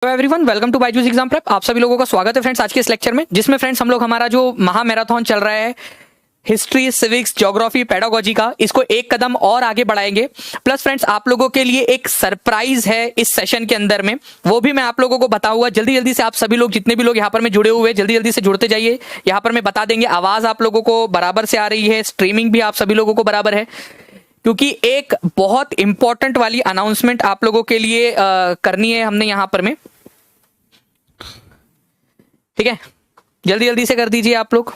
Hello everyone, welcome to Byju's exam prep. आप सभी लोगों का स्वागत है फ्रेंड्स आज के इस लेक्चर में, जिसमें फ्रेंड्स हम लोग हमारा जो महा मैराथन चल रहा है हिस्ट्री, सिविक्स, ज्योग्राफी, पेडागोजी का, इसको एक कदम और आगे बढ़ाएंगे। प्लस फ्रेंड्स आप लोगों के लिए एक सरप्राइज है इस सेशन के अंदर में, वो भी मैं आप लोगों को बताऊंगा। जल्दी जल्दी से आप सभी लोग, जितने भी लोग यहाँ पर में जुड़े हुए हैं, जल्दी जल्दी से जुड़ते जाइए। यहाँ पर मैं बता देंगे, आवाज आप लोगों को बराबर से आ रही है, स्ट्रीमिंग भी आप सभी लोगों को बराबर है, क्योंकि एक बहुत इंपॉर्टेंट वाली अनाउंसमेंट आप लोगों के लिए करनी है हमने यहाँ पर में। ठीक है, जल्दी जल्दी से कर दीजिए आप लोग,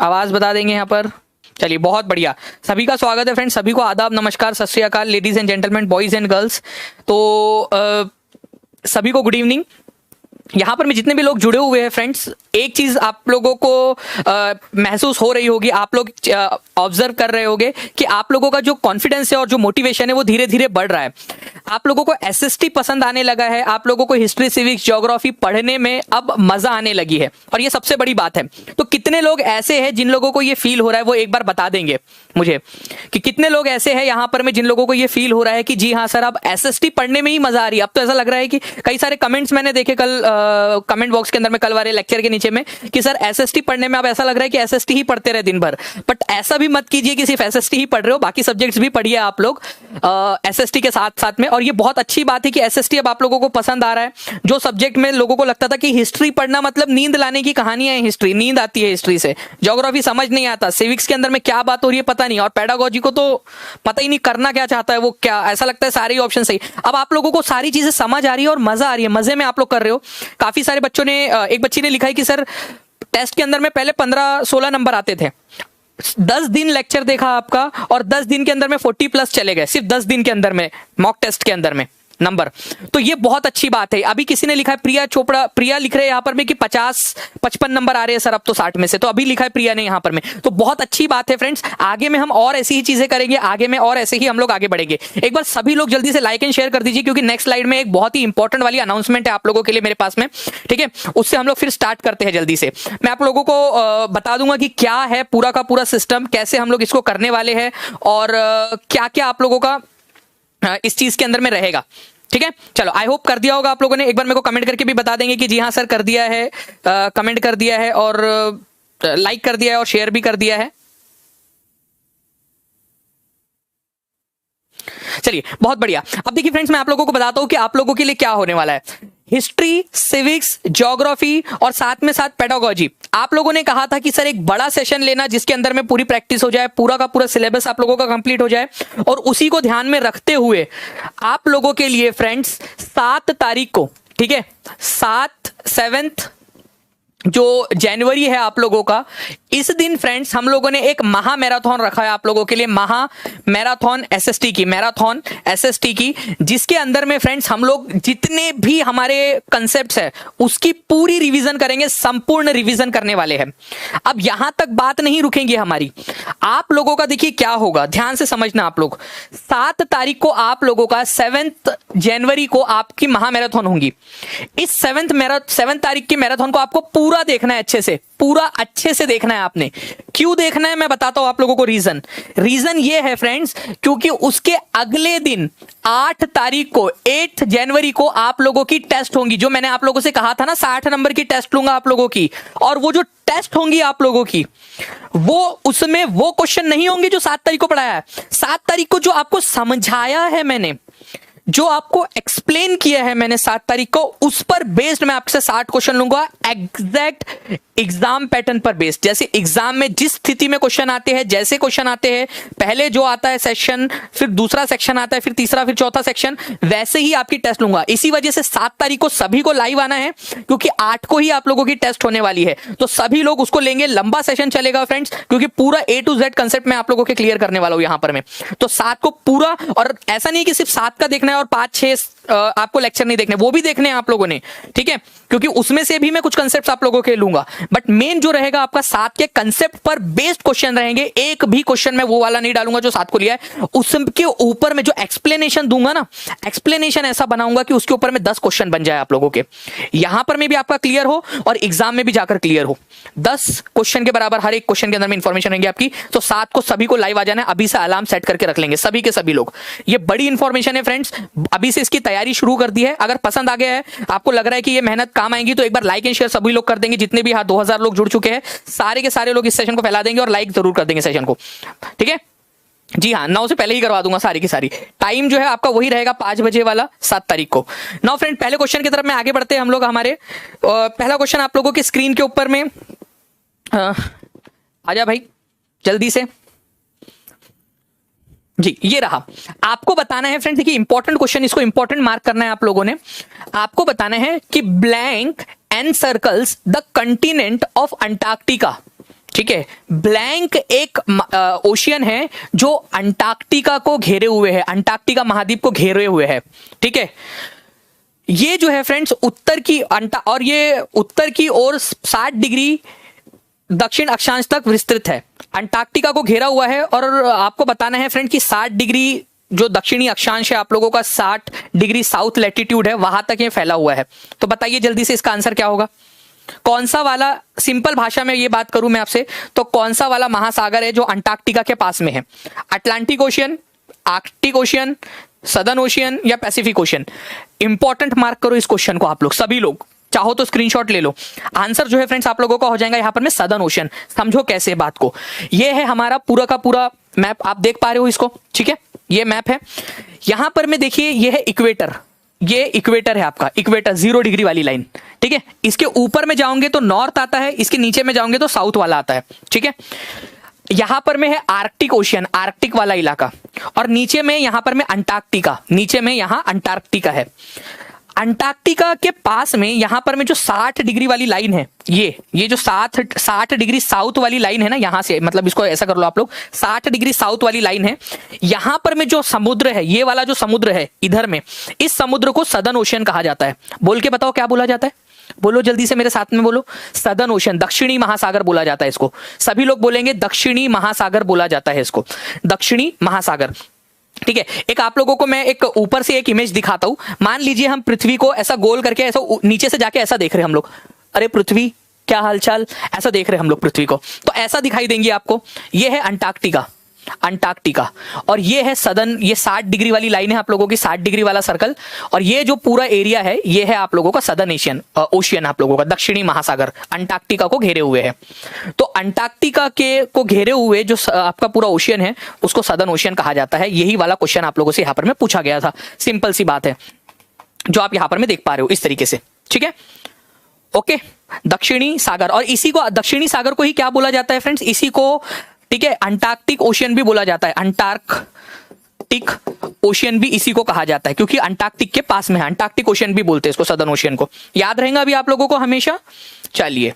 आवाज बता देंगे यहाँ पर। चलिए, बहुत बढ़िया, सभी का स्वागत है फ्रेंड्स, सभी को आदाब, नमस्कार, सत श्री अकाल, ladies and gentleman, boys and girls. तो सभी को गुड इवनिंग। यहाँ पर में जितने भी लोग जुड़े हुए हैं फ्रेंड्स, एक चीज आप लोगों को महसूस हो रही होगी, आप लोग ऑब्जर्व कर रहे होंगे कि आप लोगों का जो कॉन्फिडेंस है और जो मोटिवेशन है वो धीरे धीरे बढ़ रहा है। आप लोगों को एसएसटी पसंद आने लगा है, आप लोगों को हिस्ट्री, सिविक्स, ज्योग्राफी पढ़ने में अब मजा आने लगी है, और ये सबसे बड़ी बात है। तो कितने लोग ऐसे हैं जिन लोगों को ये फील हो रहा है, वो एक बार बता देंगे मुझे कि कितने लोग ऐसे हैं यहाँ पर में जिन लोगों को ये फील हो रहा है कि जी हाँ सर, अब एसएसटी पढ़ने में ही मजा आ रही है। अब तो ऐसा लग रहा है कि कई सारे कमेंट्स मैंने देखे कल कमेंट बॉक्स के अंदर में, कल वाले लेक्चर के नीचे में, कि सर एसएसटी पढ़ने में अब ऐसा लग रहा है कि एसएसटी ही पढ़ते रहे दिन भर। बट ऐसा भी मत कीजिए कि सिर्फ एसएसटी ही पढ़ रहे हो, बाकी सब्जेक्ट्स भी पढ़िए आप लोग एसएसटी के साथ साथ में। और ये बहुत अच्छी बात है कि एसएसटी अब आप लोगों को पसंद आ रहा है। जो सब्जेक्ट में लोगों को लगता था कि हिस्ट्री पढ़ना मतलब नींद लाने की कहानियां है, हिस्ट्री नींद आती है हिस्ट्री से, ज्योग्राफी समझ नहीं आता, सिविक्स के अंदर में क्या बात हो रही है पता नहीं, और पेडागोजी को तो पता ही नहीं करना क्या चाहता है वो, क्या ऐसा लगता है सारे ऑप्शन सही। अब आप लोगों को सारी चीजें समझ आ रही है और मजा आ रही है, मजे में आप लोग कर रहे हो। काफी सारे बच्चों ने, एक बच्ची ने लिखा है कि सर टेस्ट के अंदर में पहले 15-16 नंबर आते थे, 10 दिन लेक्चर देखा आपका और 10 दिन के अंदर में 40+ चले गए, सिर्फ 10 दिन के अंदर में मॉक टेस्ट के अंदर में नंबर। तो ये बहुत अच्छी बात है। अभी किसी ने लिखा है, प्रिया चोपड़ा, प्रिया लिख रहे हैं यहाँ पर में कि 50-55 नंबर आ रहे हैं सर अब तो 60 में से, तो अभी लिखा है प्रिया ने यहाँ पर में, तो बहुत अच्छी बात है फ्रेंड्स। आगे में हम और ऐसी ही चीजें करेंगे, आगे में और ऐसे ही हम लोग आगे बढ़ेंगे। एक बार सभी लोग जल्दी से लाइक एंड शेयर कर दीजिए, क्योंकि नेक्स्ट स्लाइड में एक बहुत ही इंपॉर्टेंट वाली अनाउंसमेंट है आप लोगों के लिए मेरे पास में। ठीक है, उससे हम लोग फिर स्टार्ट करते हैं। जल्दी से मैं आप लोगों को बता दूंगा कि क्या है पूरा का पूरा सिस्टम, कैसे हम लोग इसको करने वाले हैं, और क्या क्या आप लोगों का इस चीज के अंदर में रहेगा। ठीक है, चलो, आई होप कर दिया होगा आप लोगों ने। एक बार मेरे को कमेंट करके भी बता देंगे कि जी हाँ सर कर दिया है, कमेंट कर दिया है, और लाइक कर दिया है, और शेयर भी कर दिया है। चलिए, बहुत बढ़िया। अब देखिए फ्रेंड्स, मैं आप लोगों को बताता हूं कि आप लोगों के लिए क्या होने वाला है। हिस्ट्री, सिविक्स, ज्योग्राफी और साथ में साथ पेडागोजी। आप लोगों ने कहा था कि सर एक बड़ा सेशन लेना जिसके अंदर में पूरी प्रैक्टिस हो जाए, पूरा का पूरा सिलेबस आप लोगों का कंप्लीट हो जाए, और उसी को ध्यान में रखते हुए आप लोगों के लिए फ्रेंड्स 7 तारीख को, ठीक है, 7 जो जनवरी है आप लोगों का, इस दिन फ्रेंड्स हम लोगों ने एक महा मैराथन रखा है आप लोगों के लिए, महा मैराथन एसएसटी की, मैराथन एसएसटी की, जिसके अंदर में फ्रेंड्स हम लोग जितने भी हमारे कंसेप्ट्स है उसकी पूरी रिवीजन करेंगे, संपूर्ण रिवीजन करने वाले हैं। अब यहां तक बात नहीं रुकेंगी हमारी। आप लोगों का देखिए क्या होगा, ध्यान से समझना आप लोग। 7 तारीख को आप लोगों का, 7 जनवरी को आपकी महा मैराथन होंगी। इस 7 तारीख की मैराथन को आपको पूरा देखना है, अच्छे से, पूरा अच्छे से देखना है आपने। क्यों देखना है मैं बताता हूं आप लोगों को रीजन ये है फ्रेंड्स, क्योंकि उसके अगले दिन 8 तारीख को, 8 जनवरी को आप लोगों की टेस्ट होंगी। जो मैंने आप लोगों से कहा था ना, 60 नंबर की टेस्ट लूंगा आप लोगों की, और वो जो टेस्ट होंगी आप लोगों की, वो उसमें वो क्वेश्चन नहीं होंगे जो 7 तारीख को पढ़ाया है। 7 तारीख को जो आपको समझाया है मैंने, जो आपको एक्सप्लेन किया है मैंने 7 तारीख को, उस पर बेस्ड मैं आपसे 60 क्वेश्चन लूंगा, एग्जैक्ट एग्जाम पैटर्न पर बेस्ड। जैसे एग्जाम में जिस स्थिति में क्वेश्चन आते हैं, जैसे क्वेश्चन आते हैं, पहले जो आता है सेक्शन, फिर दूसरा सेक्शन आता है, फिर तीसरा, फिर चौथा सेक्शन, वैसे ही आपकी टेस्ट लूंगा। इसी वजह से 7 तारीख को सभी को लाइव आना है, क्योंकि 8 को ही आप लोगों की टेस्ट होने वाली है, तो सभी लोग उसको लेंगे। लंबा सेशन चलेगा फ्रेंड्स, क्योंकि पूरा A to Z कंसेप्ट मैं आप लोगों के क्लियर करने वाला हूं यहां पर मैं। तो 7 को पूरा, और ऐसा नहीं कि सिर्फ 7 का देखना है और 5-6 आपको लेक्चर नहीं देखने, वो भी देखने हैं आप लोगों ने, ठीक है, क्योंकि उसमें से भी मैं कुछ कंसेप्ट आप लोगों के लूंगा। बट मेन जो रहेगा आपका 7 के कंसेप्ट पर बेस्ड क्वेश्चन रहेंगे। एक भी क्वेश्चन मैं वो वाला नहीं डालूंगा जो 7 को लिया है। उसके ऊपर में जो एक्सप्लेनेशन दूंगा ना, एक्सप्लेनेशन ऐसा बनाऊंगा कि उसके ऊपर में 10 क्वेश्चन बन जाए आप लोगों के, यहां पर में भी आपका क्लियर हो और एग्जाम में भी जाकर क्लियर हो। 10 क्वेश्चन के बराबर हर एक क्वेश्चन के अंदर में इंफॉर्मेशन रहेंगी आपकी। तो 7 को सभी को लाइव आ जाना है, अभी से अलार्म सेट करके रख लेंगे सभी के सभी लोग। ये बड़ी इंफॉर्मेशन है फ्रेंड्स, अभी से इसकी तैयारी तैयारी शुरू कर दी है। अगर पसंद आ गया है, आपको लग रहा है कि ये मेहनत काम आएगी, तो एक बार लाइक एंड शेयर सभी लोग कर देंगे। जितने भी 2000 लोग जुड़ चुके हैं, सारे के सारे लोग इस सेशन को फैला देंगे और लाइक जरूर कर देंगे सेशन को, ठीक है। जी हाँ, 9 से पहले ही करवा दूंगा सारी की सारी। टाइम जो है आपका वही रहेगा 5 बजे वाला, 7 तारीख को। नाउ फ्रेंड, पहले क्वेश्चन की तरफ में आगे बढ़ते हैं हम लोग। हमारे पहला क्वेश्चन आप लोगों की स्क्रीन के ऊपर में आजा भाई जल्दी से। जी, ये रहा। आपको बताना है फ्रेंड, देखिए इंपॉर्टेंट क्वेश्चन, इसको इंपॉर्टेंट मार्क करना है आप लोगों ने। आपको बताना है कि blank encircles the continent of Antarctica, ठीक है। ब्लैंक एक ओशियन है जो अंटार्कटिका को घेरे हुए है, अंटार्कटिका महाद्वीप को घेरे हुए है, ठीक है। ये जो है फ्रेंड्स उत्तर की और ये उत्तर की ओर 60 डिग्री दक्षिण अक्षांश तक विस्तृत है, अंटार्कटिका को घेरा हुआ है। और आपको बताना है फ्रेंड कि 60 डिग्री जो दक्षिणी अक्षांश है आप लोगों का, 60 डिग्री साउथ लैटिट्यूड है, वहां तक ये फैला हुआ है। तो बताइए जल्दी से इसका आंसर क्या होगा। कौन सा वाला, सिंपल भाषा में ये बात करूं मैं आपसे, तो कौन सा वाला महासागर है जो अंटार्कटिका के पास में है? Atlantic ocean, Arctic ocean, southern ocean या पैसिफिक ओशियन? इंपॉर्टेंट मार्क करो इस क्वेश्चन को आप लोग, सभी लोग चाहो तो स्क्रीनशॉट ले लो। आंसर जो है फ्रेंड्स आप लोगों का हो जाएगा यहां पर में सदर्न ओशियन। समझो कैसे बात को, ये है हमारा पूरा का पूरा मैप, आप देख पा रहे हो इसको, ठीक है। ये मैप है, यहां पर में देखिए ये है इक्वेटर, ये इक्वेटर है आपका, इक्वेटर 0 डिग्री वाली लाइन, ठीक है। इसके ऊपर में जाओगे तो नॉर्थ आता है, इसके नीचे में जाओगे तो साउथ वाला आता है, ठीक है। यहां पर में है आर्कटिक ओशियन, आर्कटिक वाला इलाका, और नीचे में यहां पर में अंटार्कटिका, नीचे में यहां अंटार्कटिका है। अंटार्कटिका के पास में यहां पर में जो 60 डिग्री वाली लाइन है, ये जो 60 डिग्री साउथ वाली लाइन है ना, यहां से, मतलब इसको ऐसा कर लो आप लोग, 60 डिग्री साउथ वाली लाइन है। यहां पर में जो समुद्र है, ये वाला जो समुद्र है इधर में, इस समुद्र को सदर्न ओशियन कहा जाता है। बोल के बताओ क्या बोला जाता है, बोलो जल्दी से मेरे साथ में बोलो। सदर्न ओशियन, दक्षिणी महासागर बोला जाता है इसको। सभी लोग बोलेंगे दक्षिणी महासागर बोला जाता है इसको, दक्षिणी महासागर, ठीक है। एक आप लोगों को मैं एक ऊपर से एक इमेज दिखाता हूं। मान लीजिए हम पृथ्वी को ऐसा गोल करके, ऐसा नीचे से जाके ऐसा देख रहे हैं हम लोग, अरे पृथ्वी क्या हालचाल, ऐसा देख रहे हैं हम लोग पृथ्वी को, तो ऐसा दिखाई देंगी आपको। ये है अंटार्कटिका, अंटार्कटिका, और ये है सदर्न, ये 60 डिग्री वाली लाइन है आप लोगों की, 60 डिग्री वाला सर्कल, और ये जो पूरा एरिया है ये है आप लोगों का सदर्न एशियन ओशियन, आप लोगों का दक्षिणी महासागर अंटार्कटिका को घेरे हुए है। तो अंटार्कटिका के को घेरे हुए जो आपका पूरा ओशियन है उसको सदर्न ओशियन कहा जाता है। यही वाला क्वेश्चन आप लोगों से यहां पर में पूछा गया था। सिंपल सी बात है जो आप यहां पर में देख पा रहे हो इस तरीके से, ठीक है। ओके, दक्षिणी सागर, और इसी को दक्षिणी सागर को ही क्या बोला जाता है फ्रेंड्स, इसी को, ठीक है, अंटार्कटिक ओशियन भी बोला जाता है। अंटार्कटिक ओशियन भी इसी को कहा जाता है क्योंकि अंटार्कटिक के पास में है, अंटार्कटिक ओशियन भी बोलते हैं इसको, सदर्न ओशियन को। याद रहेगा अभी आप लोगों को हमेशा। चलिए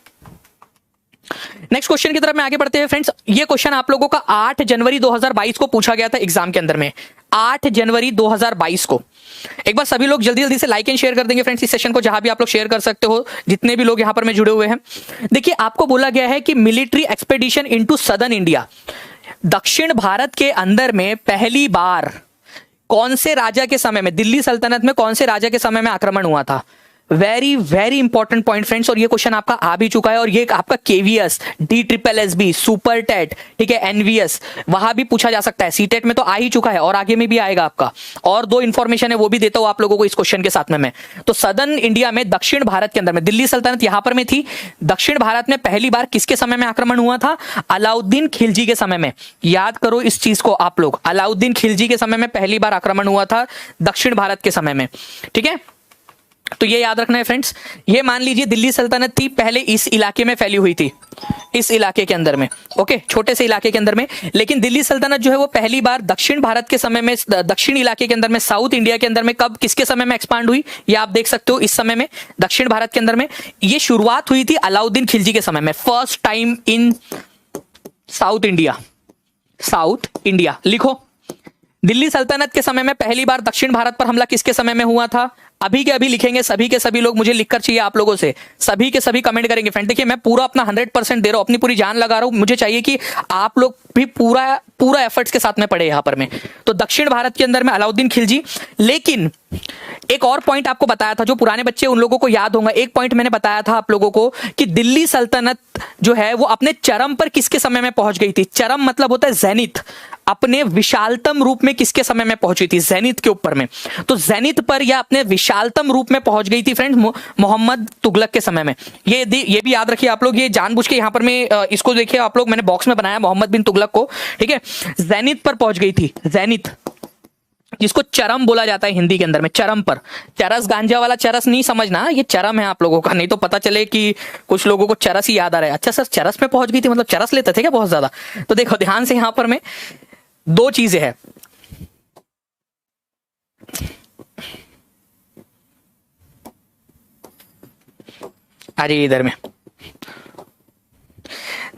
नेक्स्ट क्वेश्चन की तरफ में आगे बढ़ते हैं फ्रेंड्स। ये क्वेश्चन आप लोगों का 8 जनवरी 2022 को पूछा गया था एग्जाम के अंदर में, 8 जनवरी 2022 को। एक बार सभी लोग जल्दी जल्दी से लाइक एंड शेयर कर देंगे फ्रेंड्स इस सेशन को, जहां भी आप लोग शेयर कर सकते हो, जितने भी लोग यहां पर में जुड़े हुए हैं। देखिए आपको बोला गया है कि military expedition into southern India, दक्षिण भारत के अंदर में पहली बार कौन से राजा के समय में, दिल्ली सल्तनत में कौन से राजा के समय में आक्रमण हुआ था? Very very important point friends, और ये क्वेश्चन आपका आ भी चुका है, और ये आपका केवीएस, DSSB, सुपर टेट, ठीक है, एनवीएस, वहां भी पूछा जा सकता है। सीटेट में तो आ ही चुका है और आगे में भी आएगा आपका। और 2 इंफॉर्मेशन है वो भी देता हूं आप लोगों को इस क्वेश्चन के साथ में मैं। तो सदर्न इंडिया में, दक्षिण भारत के अंदर में, दिल्ली सल्तनत यहां पर में थी, दक्षिण भारत में पहली बार किसके समय में आक्रमण हुआ था? अलाउद्दीन खिलजी के समय में। याद करो इस चीज को आप लोग, अलाउद्दीन खिलजी के समय में पहली बार आक्रमण हुआ था दक्षिण भारत के समय में, ठीक है। तो ये याद रखना है फ्रेंड्स। ये मान लीजिए दिल्ली सल्तनत थी, पहले इस इलाके में फैली हुई थी, इस इलाके के अंदर में, ओके, छोटे से इलाके के अंदर में। लेकिन दिल्ली सल्तनत जो है वो पहली बार दक्षिण भारत के समय में, दक्षिण इलाके के अंदर में, साउथ इंडिया के अंदर में, कब, किसके समय में एक्सपांड हुई, ये आप देख सकते हो इस समय में, दक्षिण भारत के अंदर में। ये शुरुआत हुई थी अलाउद्दीन खिलजी के समय में, first time in south India, south India लिखो। दिल्ली सल्तनत के समय में पहली बार दक्षिण भारत पर हमला किसके समय में हुआ था? अभी के अभी लिखेंगे सभी के सभी लोग, मुझे लिखकर चाहिए आप लोगों से, सभी के सभी कमेंट करेंगे फ्रेंड। देखिए मैं पूरा अपना 100% दे रहा हूं, अपनी पूरी जान लगा रहा हूं, मुझे चाहिए कि आप लोग भी पूरा एफर्ट्स के साथ में पढ़े यहां पर में। तो दक्षिण भारत के अंदर में अलाउद्दीन खिलजी। लेकिन एक और पॉइंट आपको बताया था, जो पुराने बच्चे उन लोगों को याद होगा, एक पॉइंट मैंने बताया था आप लोगों को कि दिल्ली सल्तनत जो है वो अपने चरम पर किसके समय में पहुंच गई थी? चरम मतलब होता है जेनिथ, अपने विशालतम रूप में किसके समय में पहुंची थी? ज़ेनिथ के ऊपर में। तो ज़ेनिथ पर या अपने विशालतम रूप में पहुंच गई थी फ्रेंड्स मोहम्मद तुगलक के समय में। ये भी याद रखिए आप लोग, ये जानबूझ के यहां पर मैं इसको देखिए आप लोग, मैंने बॉक्स में बनाया मोहम्मद बिन तुगलक को, ठीक है। ज़ेनिथ पर पहुंच गई थी, ज़ेनिथ, जिसको चरम बोला जाता है हिंदी के अंदर में, चरम पर। चरस गांजा वाला चरस नहीं समझना, ये चरम है आप लोगों का, नहीं तो पता चले कि कुछ लोगों को चरस ही याद आ रहा है। अच्छा सर चरस में पहुंच गई थी, मतलब चरस लेते थे क्या बहुत ज्यादा? तो देखो ध्यान से, यहां पर में दो चीजें हैं। अरे इधर में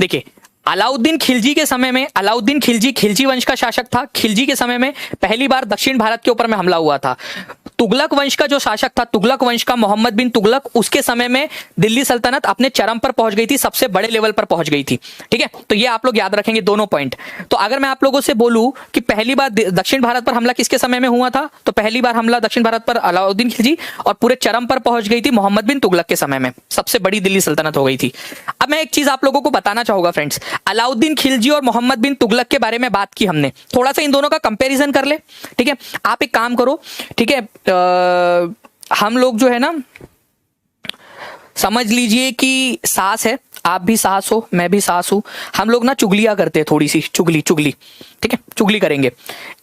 देखिए, अलाउद्दीन खिलजी के समय में, अलाउद्दीन खिलजी, खिलजी वंश का शासक था। खिलजी के समय में पहली बार दक्षिण भारत के ऊपर में हमला हुआ था। तुगलक वंश का जो शासक था, तुगलक वंश का मोहम्मद बिन तुगलक, उसके समय में दिल्ली सल्तनत अपने चरम पर पहुंच गई थी, सबसे बड़े लेवल पर पहुंच गई थी, ठीक है। तो ये आप लोग याद रखेंगे दोनों पॉइंट। तो अगर मैं आप लोगों से बोलूं कि पहली बार दक्षिण भारत पर हमला किसके समय में हुआ था, तो पहली बार हमला दक्षिण भारत पर अलाउद्दीन खिलजी, और पूरे चरम पर पहुंच गई थी मोहम्मद बिन तुगलक के समय में, सबसे बड़ी दिल्ली सल्तनत हो गई थी। अब मैं एक चीज आप लोगों को बताना चाहूंगा फ्रेंड्स, अलाउद्दीन खिलजी और मोहम्मद बिन तुगलक के बारे में बात की हमने, थोड़ा सा इन दोनों का कंपैरिजन कर ले, ठीक है। आप एक काम करो, ठीक है, हम लोग जो है ना, समझ लीजिए कि सास है, आप भी सास हो, मैं भी सास हूं, हम लोग ना चुगलियां करते हैं, थोड़ी सी चुगली, ठीक है, चुगली करेंगे।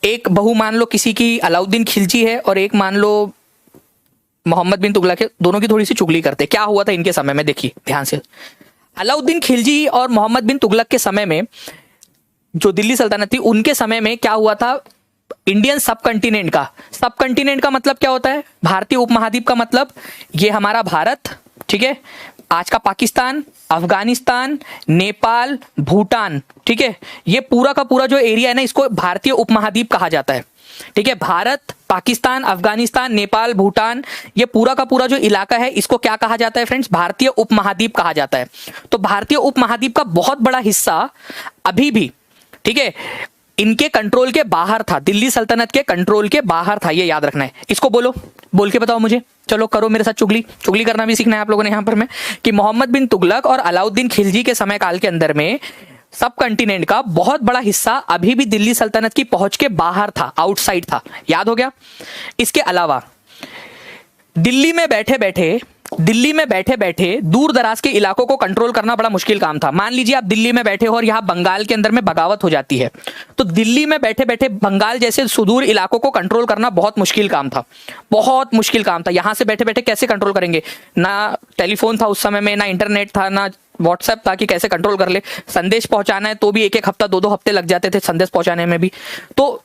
एक बहू मान लो किसी की अलाउद्दीन खिलजी है और एक मान लो मोहम्मद बिन तुगलक है, दोनों की थोड़ी सी चुगली करते हैं। क्या हुआ था इनके समय में, देखिए ध्यान से। अलाउद्दीन खिलजी और मोहम्मद बिन तुगलक के समय में जो दिल्ली सल्तनत थी, उनके समय में क्या हुआ था, इंडियन सब कंटिनेंट का मतलब क्या होता है? भारतीय उपमहाद्वीप का मतलब ये हमारा भारत, ठीक है, आज का पाकिस्तान, अफगानिस्तान, नेपाल, भूटान, ठीक है, ये पूरा का पूरा जो एरिया है ना, इसको भारतीय उपमहाद्वीप कहा जाता है, ठीक है। भारत, पाकिस्तान, अफगानिस्तान, नेपाल, भूटान, ये पूरा का पूरा जो इलाका है, इसको क्या कहा जाता है फ्रेंड्स? भारतीय उपमहाद्वीप कहा जाता है। तो भारतीय उपमहाद्वीप का बहुत बड़ा हिस्सा अभी भी, ठीक है, इनके कंट्रोल के बाहर था, दिल्ली सल्तनत के कंट्रोल के बाहर था, ये याद रखना है। इसको बोलो, बोल के बताओ मुझे, चलो करो मेरे साथ चुगली करना भी सीखना है आप लोगों ने यहां पर में, कि मोहम्मद बिन तुगलक और अलाउद्दीन खिलजी के समय काल के अंदर में सब कंटिनेंट का बहुत बड़ा हिस्सा अभी भी दिल्ली सल्तनत की पहुंच के बाहर था, आउटसाइड था, याद हो गया। इसके अलावा दिल्ली में बैठे बैठे दूर दराज के इलाकों को कंट्रोल करना बड़ा मुश्किल काम था। मान लीजिए आप दिल्ली में बैठे हो और यहाँ बंगाल के अंदर में बगावत हो जाती है, तो दिल्ली में बैठे बैठे बंगाल जैसे सुदूर इलाकों को कंट्रोल करना बहुत मुश्किल काम था, बहुत मुश्किल काम था। यहां से बैठे बैठे कैसे कंट्रोल करेंगे? ना टेलीफोन था उस समय में, ना इंटरनेट था, ना व्हाट्सएप था कि कैसे कंट्रोल कर ले। संदेश पहुंचाना है तो भी एक हफ्ता, दो हफ्ते लग जाते थे संदेश पहुंचाने में भी। तो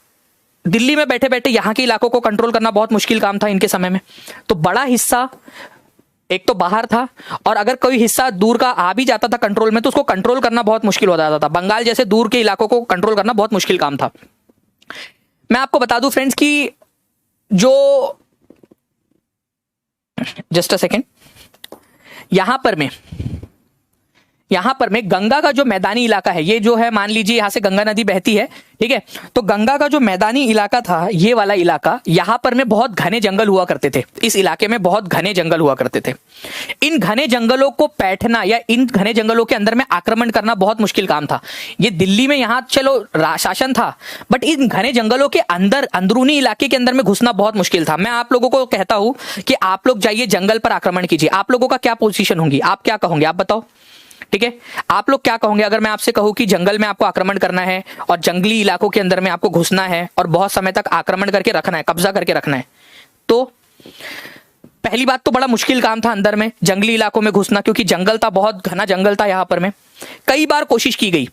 दिल्ली में बैठे बैठे यहाँ के इलाकों को कंट्रोल करना बहुत मुश्किल काम था इनके समय में। तो बड़ा हिस्सा एक तो बाहर था, और अगर कोई हिस्सा दूर का आ भी जाता था कंट्रोल में, तो उसको कंट्रोल करना बहुत मुश्किल हो जाता था। बंगाल जैसे दूर के इलाकों को कंट्रोल करना बहुत मुश्किल काम था। मैं आपको बता दूं फ्रेंड्स कि जो, जस्ट अ सेकेंड, यहां पर में गंगा का जो मैदानी इलाका है, ये जो है मान लीजिए यहां से गंगा नदी बहती है, ठीक है, तो गंगा का जो मैदानी इलाका था, ये वाला इलाका, यहां पर में बहुत घने जंगल हुआ करते थे। इस इलाके में बहुत घने जंगल हुआ करते थे। इन घने जंगलों को पैठना या इन घने जंगलों के अंदर में आक्रमण करना बहुत मुश्किल काम था। ये दिल्ली में यहां चलो शासन था, बट इन घने जंगलों के अंदर, अंदरूनी इलाके के अंदर में घुसना बहुत मुश्किल था। मैं आप लोगों को कहता हूं कि आप लोग जाइए जंगल पर आक्रमण कीजिए। आप लोगों का क्या पोजीशन होगी, आप क्या कहोगे, आप बताओ, ठीक है, आप लोग क्या कहोगे अगर मैं आपसे कहूं कि जंगल में आपको आक्रमण करना है और जंगली इलाकों के अंदर में आपको घुसना है और बहुत समय तक आक्रमण करके रखना है, कब्जा करके रखना है? तो पहली बात तो बड़ा मुश्किल काम था अंदर में जंगली इलाकों में घुसना, क्योंकि जंगल था, बहुत घना जंगल था यहां पर में। कई बार कोशिश की गई,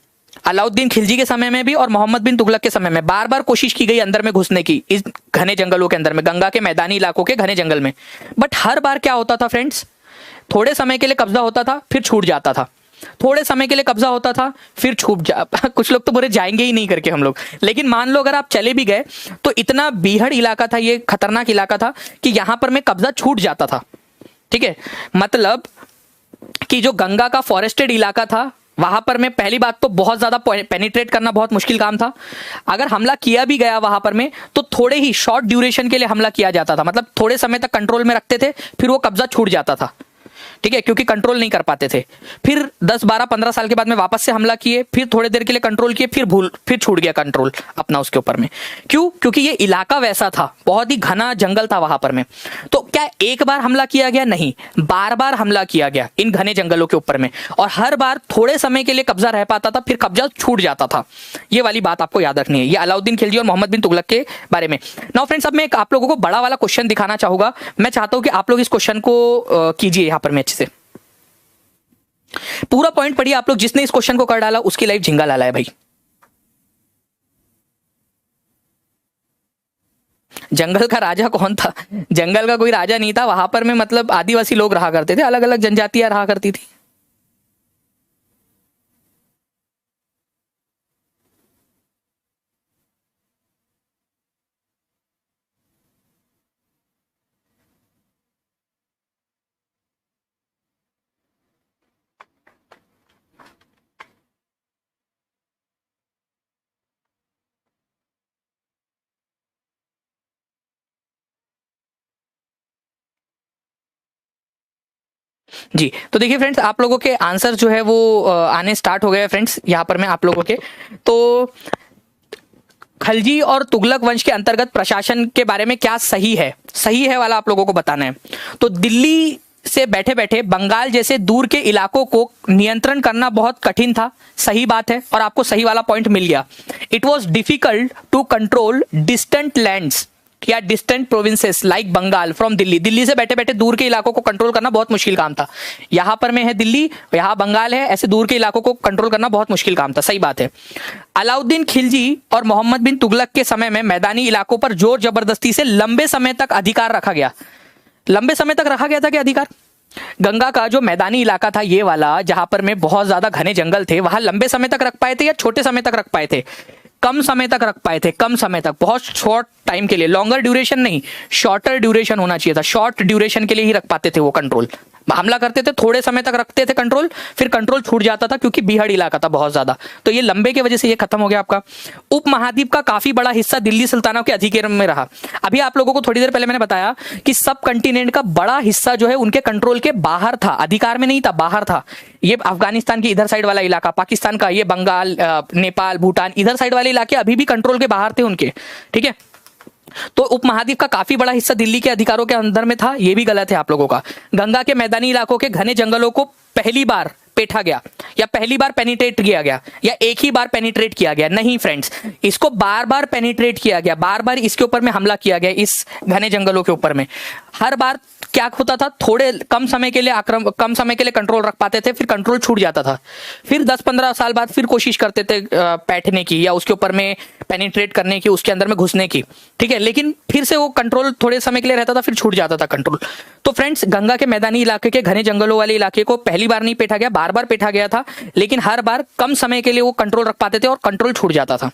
अलाउद्दीन खिलजी के समय में भी और मोहम्मद बिन तुगलक के समय में बार बार कोशिश की गई अंदर में घुसने की, इस घने जंगलों के अंदर में, गंगा के मैदानी इलाकों के घने जंगल में। बट हर बार क्या होता था फ्रेंड्स, थोड़े समय के लिए कब्जा होता था, फिर छूट जाता था, थोड़े समय के लिए कब्जा होता था, फिर कुछ लोग तो बुरे जाएंगे ही नहीं करके हम लोग। लेकिन मान लो अगर आप चले भी गए तो इतना बीहड़ इलाका था, ये खतरनाक इलाका था कि यहां पर में कब्जा छूट जाता था, ठीक है। मतलब कि जो गंगा का फॉरेस्टेड इलाका था, वहां पर में पहली बात तो बहुत ज्यादा पेनिट्रेट करना बहुत मुश्किल काम था। अगर हमला किया भी गया वहां पर में, तो थोड़े ही शॉर्ट ड्यूरेशन के लिए हमला किया जाता था, मतलब थोड़े समय तक कंट्रोल में रखते थे, फिर वो कब्जा छूट जाता था, ठीक है, क्योंकि कंट्रोल नहीं कर पाते थे। फिर 10 12 15 साल के बाद में वापस से हमला किए, फिर थोड़ी देर के लिए कंट्रोल किए, फिर छूट गया कंट्रोल अपना उसके ऊपर में। क्यों? क्योंकि ये इलाका वैसा था, बहुत ही घना जंगल था वहां पर में। तो क्या एक बार हमला किया गया? नहीं, बार बार हमला किया गया इन घने जंगलों के ऊपर में, और हर बार थोड़े समय के लिए कब्जा रह पाता था, फिर कब्जा छूट जाता था। ये वाली बात आपको याद रखनी है। ये अलाउद्दीन खिलजी और मोहम्मद बिन तुगलक के बारे में। नाउ फ्रेंड्स, अब मैं आप लोगों को बड़ा वाला क्वेश्चन दिखाना चाहूंगा। मैं चाहता हूं कि आप लोग इस क्वेश्चन को कीजिए यहां पर में अच्छे से। पूरा पॉइंट पढ़िए आप लोग। जिसने इस क्वेश्चन को कर डाला उसकी लाइफ झिंगा लाला है भाई। जंगल का राजा कौन था? जंगल का कोई राजा नहीं था वहां पर में, मतलब आदिवासी लोग रहा करते थे, अलग अलग जनजातियां रहा करती थी। जी, तो देखिए फ्रेंड्स, आप लोगों के आंसर जो है वो आने स्टार्ट हो गए फ्रेंड्स यहाँ पर मैं आप लोगों के। तो खलजी और तुगलक वंश के अंतर्गत प्रशासन के बारे में क्या सही है, सही है वाला आप लोगों को बताना है। तो दिल्ली से बैठे बैठे बंगाल जैसे दूर के इलाकों को नियंत्रण करना बहुत कठिन था, सही बात है, और आपको सही वाला पॉइंट मिल गया। It was difficult to control distant lands या distant provinces like Bengal from Delhi. Delhi से बैठे बैठे दूर के इलाकों को कंट्रोल करना बहुत मुश्किल काम था। यहां पर में है दिल्ली, यहां बंगाल है, ऐसे दूर के इलाकों को कंट्रोल करना बहुत मुश्किल काम था, सही बात है। अलाउद्दीन खिलजी और मोहम्मद बिन तुगलक के समय में मैदानी इलाकों पर जोर जबरदस्ती से लंबे समय तक अधिकार रखा गया। लंबे समय तक रखा गया था क्या अधिकार? गंगा का जो मैदानी इलाका था ये वाला, जहां पर में बहुत ज्यादा घने जंगल थे, वहां लंबे समय तक रख पाए थे या छोटे समय तक रख पाए थे? कम समय तक रख पाए थे, कम समय तक, बहुत शॉर्ट टाइम के लिए। लॉन्गर ड्यूरेशन नहीं, शॉर्टर ड्यूरेशन होना चाहिए था। शॉर्ट ड्यूरेशन के लिए ही रख पाते थे वो कंट्रोल। हमला करते थे, थोड़े समय तक रखते थे कंट्रोल, फिर कंट्रोल छूट जाता था क्योंकि बीहड़ इलाका था बहुत ज्यादा। तो ये लंबे की वजह से ये खत्म हो गया आपका। उपमहाद्वीप का काफी बड़ा हिस्सा दिल्ली सुल्तानों के अधिकार में रहा। अभी आप लोगों को थोड़ी देर पहले मैंने बताया कि सब कंटिनेंट का बड़ा हिस्सा जो है उनके कंट्रोल के बाहर था, अधिकार में नहीं था, बाहर था। ये अफगानिस्तान की इधर साइड वाला इलाका, पाकिस्तान का ये बंगाल, नेपाल, भूटान, इधर साइड वाले इलाके अभी भी कंट्रोल के बाहर थे उनके, ठीक है। तो उपमहाद्वीप का काफी बड़ा हिस्सा दिल्ली के अधिकारों के अंदर में था, यह भी गलत है आप लोगों का। गंगा के मैदानी इलाकों के घने जंगलों को पहली बार पेठा गया या पहली बार पेनिट्रेट किया गया या एक ही बार पेनिट्रेट किया गया? नहीं फ्रेंड्स, इसको बार बार पेनिट्रेट किया गया, बार बार इसके ऊपर में हमला किया गया, इस घने जंगलों के ऊपर में। हर बार क्या होता था, थोड़े कम समय के लिए कम समय के लिए कंट्रोल रख पाते थे, फिर कंट्रोल छूट जाता था। फिर 10-15 साल बाद फिर कोशिश करते थे बैठने की या उसके ऊपर में पेनिट्रेट करने की, उसके अंदर में घुसने की, ठीक है। लेकिन फिर से वो कंट्रोल थोड़े समय के लिए रहता था, फिर छूट जाता था कंट्रोल। तो फ्रेंड्स, गंगा के मैदानी इलाके के घने जंगलों वाले इलाके को पहली बार नहीं पेठा गया, बार बार पेठा गया था, लेकिन हर बार कम समय के लिए वो कंट्रोल रख पाते थे और कंट्रोल छूट जाता था।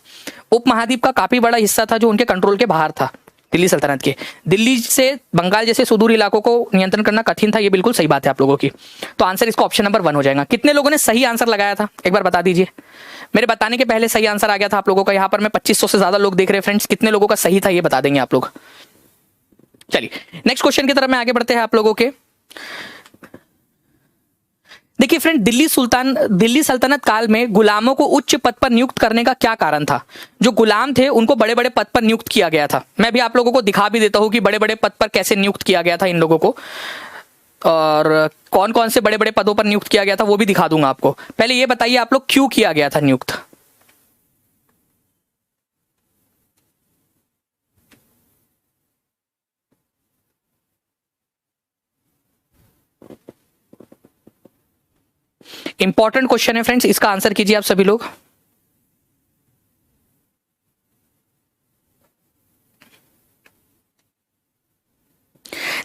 उपमहाद्वीप का काफी बड़ा हिस्सा था जो उनके कंट्रोल के बाहर था, दिल्ली सल्तनत के। दिल्ली से बंगाल जैसे सुदूर इलाकों को नियंत्रण करना कठिन था, ये बिल्कुल सही बात है आप लोगों की। तो आंसर इसका ऑप्शन नंबर 1 हो जाएगा। कितने लोगों ने सही आंसर लगाया था एक बार बता दीजिए। मेरे बताने के पहले सही आंसर आ गया था आप लोगों का। यहाँ पर मैं 2500 से ज्यादा लोग देख रहे हैं फ्रेंड्स। कितने लोगों का सही था ये बता देंगे आप लोग। चलिए नेक्स्ट क्वेश्चन की तरफ में आगे बढ़ते हैं आप लोगों के। देखिए फ्रेंड, दिल्ली सल्तनत काल में गुलामों को उच्च पद पर नियुक्त करने का क्या कारण था? जो गुलाम थे उनको बड़े बड़े पद पर नियुक्त किया गया था। मैं भी आप लोगों को दिखा भी देता हूं कि बड़े बड़े पद पर कैसे नियुक्त किया गया था इन लोगों को, और कौन कौन से बड़े बड़े पदों पर नियुक्त किया गया था वो भी दिखा दूंगा आपको। पहले ये बताइए आप लोग क्यों किया गया था नियुक्त? इंपॉर्टेंट क्वेश्चन है फ्रेंड्स, इसका आंसर कीजिए आप सभी लोग।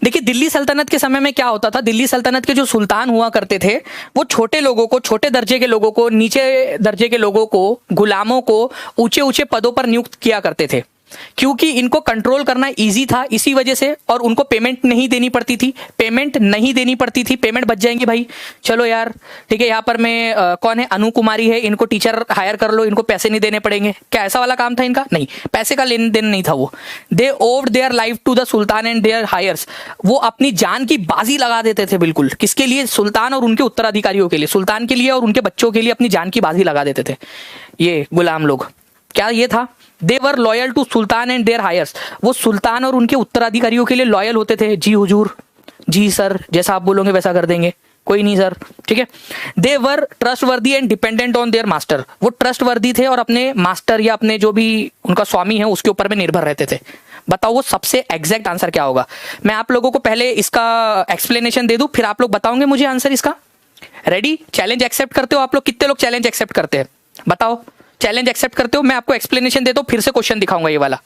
देखिए दिल्ली सल्तनत के समय में क्या होता था, दिल्ली सल्तनत के जो सुल्तान हुआ करते थे वो छोटे लोगों को, छोटे दर्जे के लोगों को, नीचे दर्जे के लोगों को, गुलामों को ऊंचे ऊंचे पदों पर नियुक्त किया करते थे। क्योंकि इनको कंट्रोल करना इजी था इसी वजह से, और उनको पेमेंट नहीं देनी पड़ती थी, पेमेंट बच जाएंगी भाई, चलो यार ठीक है, यहाँ पर मैं कौन है, अनु कुमारी है, इनको टीचर हायर कर लो, इनको पैसे नहीं देने पड़ेंगे, क्या ऐसा वाला काम था इनका? नहीं, पैसे का लेन देन नहीं था वो। They owed their life to the sultan and their heirs, वो अपनी जान की बाजी लगा देते थे, बिल्कुल, किसके लिए? सुल्तान और उनके उत्तराधिकारियों के लिए, सुल्तान के लिए और उनके बच्चों के लिए अपनी जान की बाजी लगा देते थे ये गुलाम लोग। क्या ये था? They were loyal to sultan and their heirs, वो सुल्तान और उनके उत्तराधिकारियों के लिए लॉयल होते थे। जी हुजूर, जी सर, जैसा आप बोलोगे वैसा कर देंगे, कोई नहीं सर, ठीक है। They were trustworthy and dependent on their master, वो ट्रस्टवर्दी थे और अपने मास्टर या अपने जो भी उनका स्वामी है उसके ऊपर में निर्भर रहते थे। बताओ वो सबसे एग्जैक्ट आंसर क्या होगा? मैं आप लोगों को पहले इसका एक्सप्लेनेशन दे दूं, फिर आप लोग बताओगे मुझे आंसर इसका। रेडी? चैलेंज एक्सेप्ट करते हो आप लोग? कितने लोग चैलेंज एक्सेप्ट करते हैं बताओ? चैलेंज एक्सेप्ट करते हो? मैं आपको एक्सप्लेनेशन देता हूं, फिर से क्वेश्चन दिखाऊंगा ये वाला।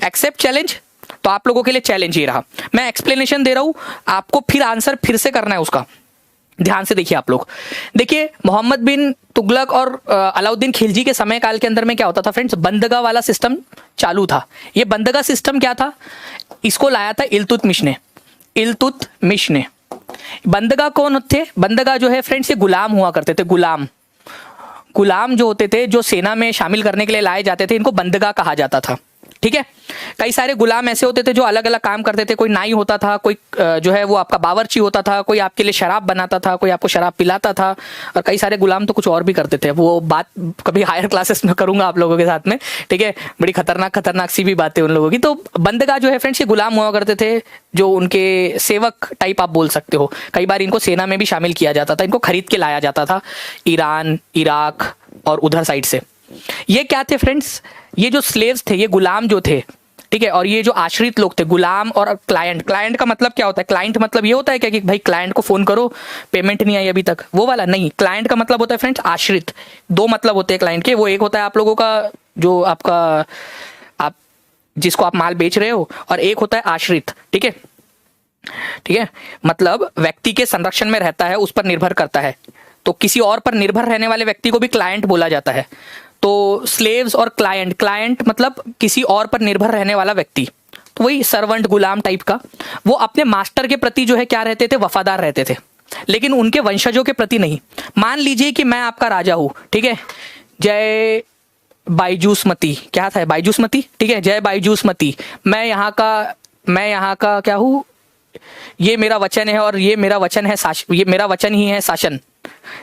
Accept challenge? तो आप लोगों के लिए चैलेंज ये रहा, मैं एक्सप्लेनेशन दे रहा हूं, आपको फिर आंसर फिर से करना है उसका। ध्यान से देखिए आप लोग। देखिए, मोहम्मद बिन तुगलक और अलाउद्दीन खिलजी के समय काल के अंदर में क्या होता था फ्रेंड्स? बंदगा वाला सिस्टम चालू था। ये बंदगा सिस्टम क्या था? इसको लाया था इल्तुतमिश ने। बंदगा कौन थे? बंदगा जो है फ्रेंड्स, ये गुलाम हुआ करते थे। गुलाम जो होते थे, जो सेना में शामिल करने के लिए लाए जाते थे, इनको बंदगा कहा जाता था, ठीक है। कई सारे गुलाम ऐसे होते थे जो अलग अलग काम करते थे। कोई नाई होता था, कोई जो है वो आपका बावर्ची होता था, कोई आपके लिए शराब बनाता था, कोई आपको शराब पिलाता था, और कई सारे गुलाम तो कुछ और भी करते थे। वो बात कभी हायर क्लासेस में करूंगा आप लोगों के साथ में, ठीक है। बड़ी खतरनाक सी भी बातें उन लोगों की। तो बंदगा जो है फ्रेंड्स, ये गुलाम हुआ करते थे, जो उनके सेवक टाइप आप बोल सकते हो। कई बार इनको सेना में भी शामिल किया जाता था, इनको खरीद के लाया जाता था ईरान, इराक और उधर साइड से। ये क्या थे फ्रेंड्स? ये जो स्लेव्स थे, ये गुलाम जो थे, ठीक है। और ये जो आश्रित लोग थे, गुलाम और क्लाइंट का मतलब क्या होता है? क्लाइंट मतलब ये होता है क्या कि भाई क्लाइंट को फोन करो, पेमेंट नहीं आई अभी तक, वो वाला नहीं। क्लाइंट का मतलब होता है फ्रेंड्स आश्रित। दो मतलब होते हैं क्लाइंट के। वो एक होता है आप लोगों का जो आपका आप जिसको आप माल बेच रहे हो, और एक होता है आश्रित, ठीक है। मतलब व्यक्ति के संरक्षण में रहता है, उस पर निर्भर करता है। तो किसी और पर निर्भर रहने वाले व्यक्ति को भी क्लाइंट बोला जाता है। तो स्लेव्स और क्लाइंट मतलब किसी और पर निर्भर रहने वाला व्यक्ति, तो वही सर्वेंट, गुलाम टाइप का। वो अपने मास्टर के प्रति जो है क्या रहते थे? वफादार रहते थे, लेकिन उनके वंशजों के प्रति नहीं। मान लीजिए कि मैं आपका राजा हूं, ठीक है। जय बायजूसमती, क्या था? बायजूसमती, ठीक है। जय बायजूसमती, मैं यहाँ का क्या हूं? ये मेरा वचन है और ये मेरा वचन है ये मेरा वचन ही है शासन,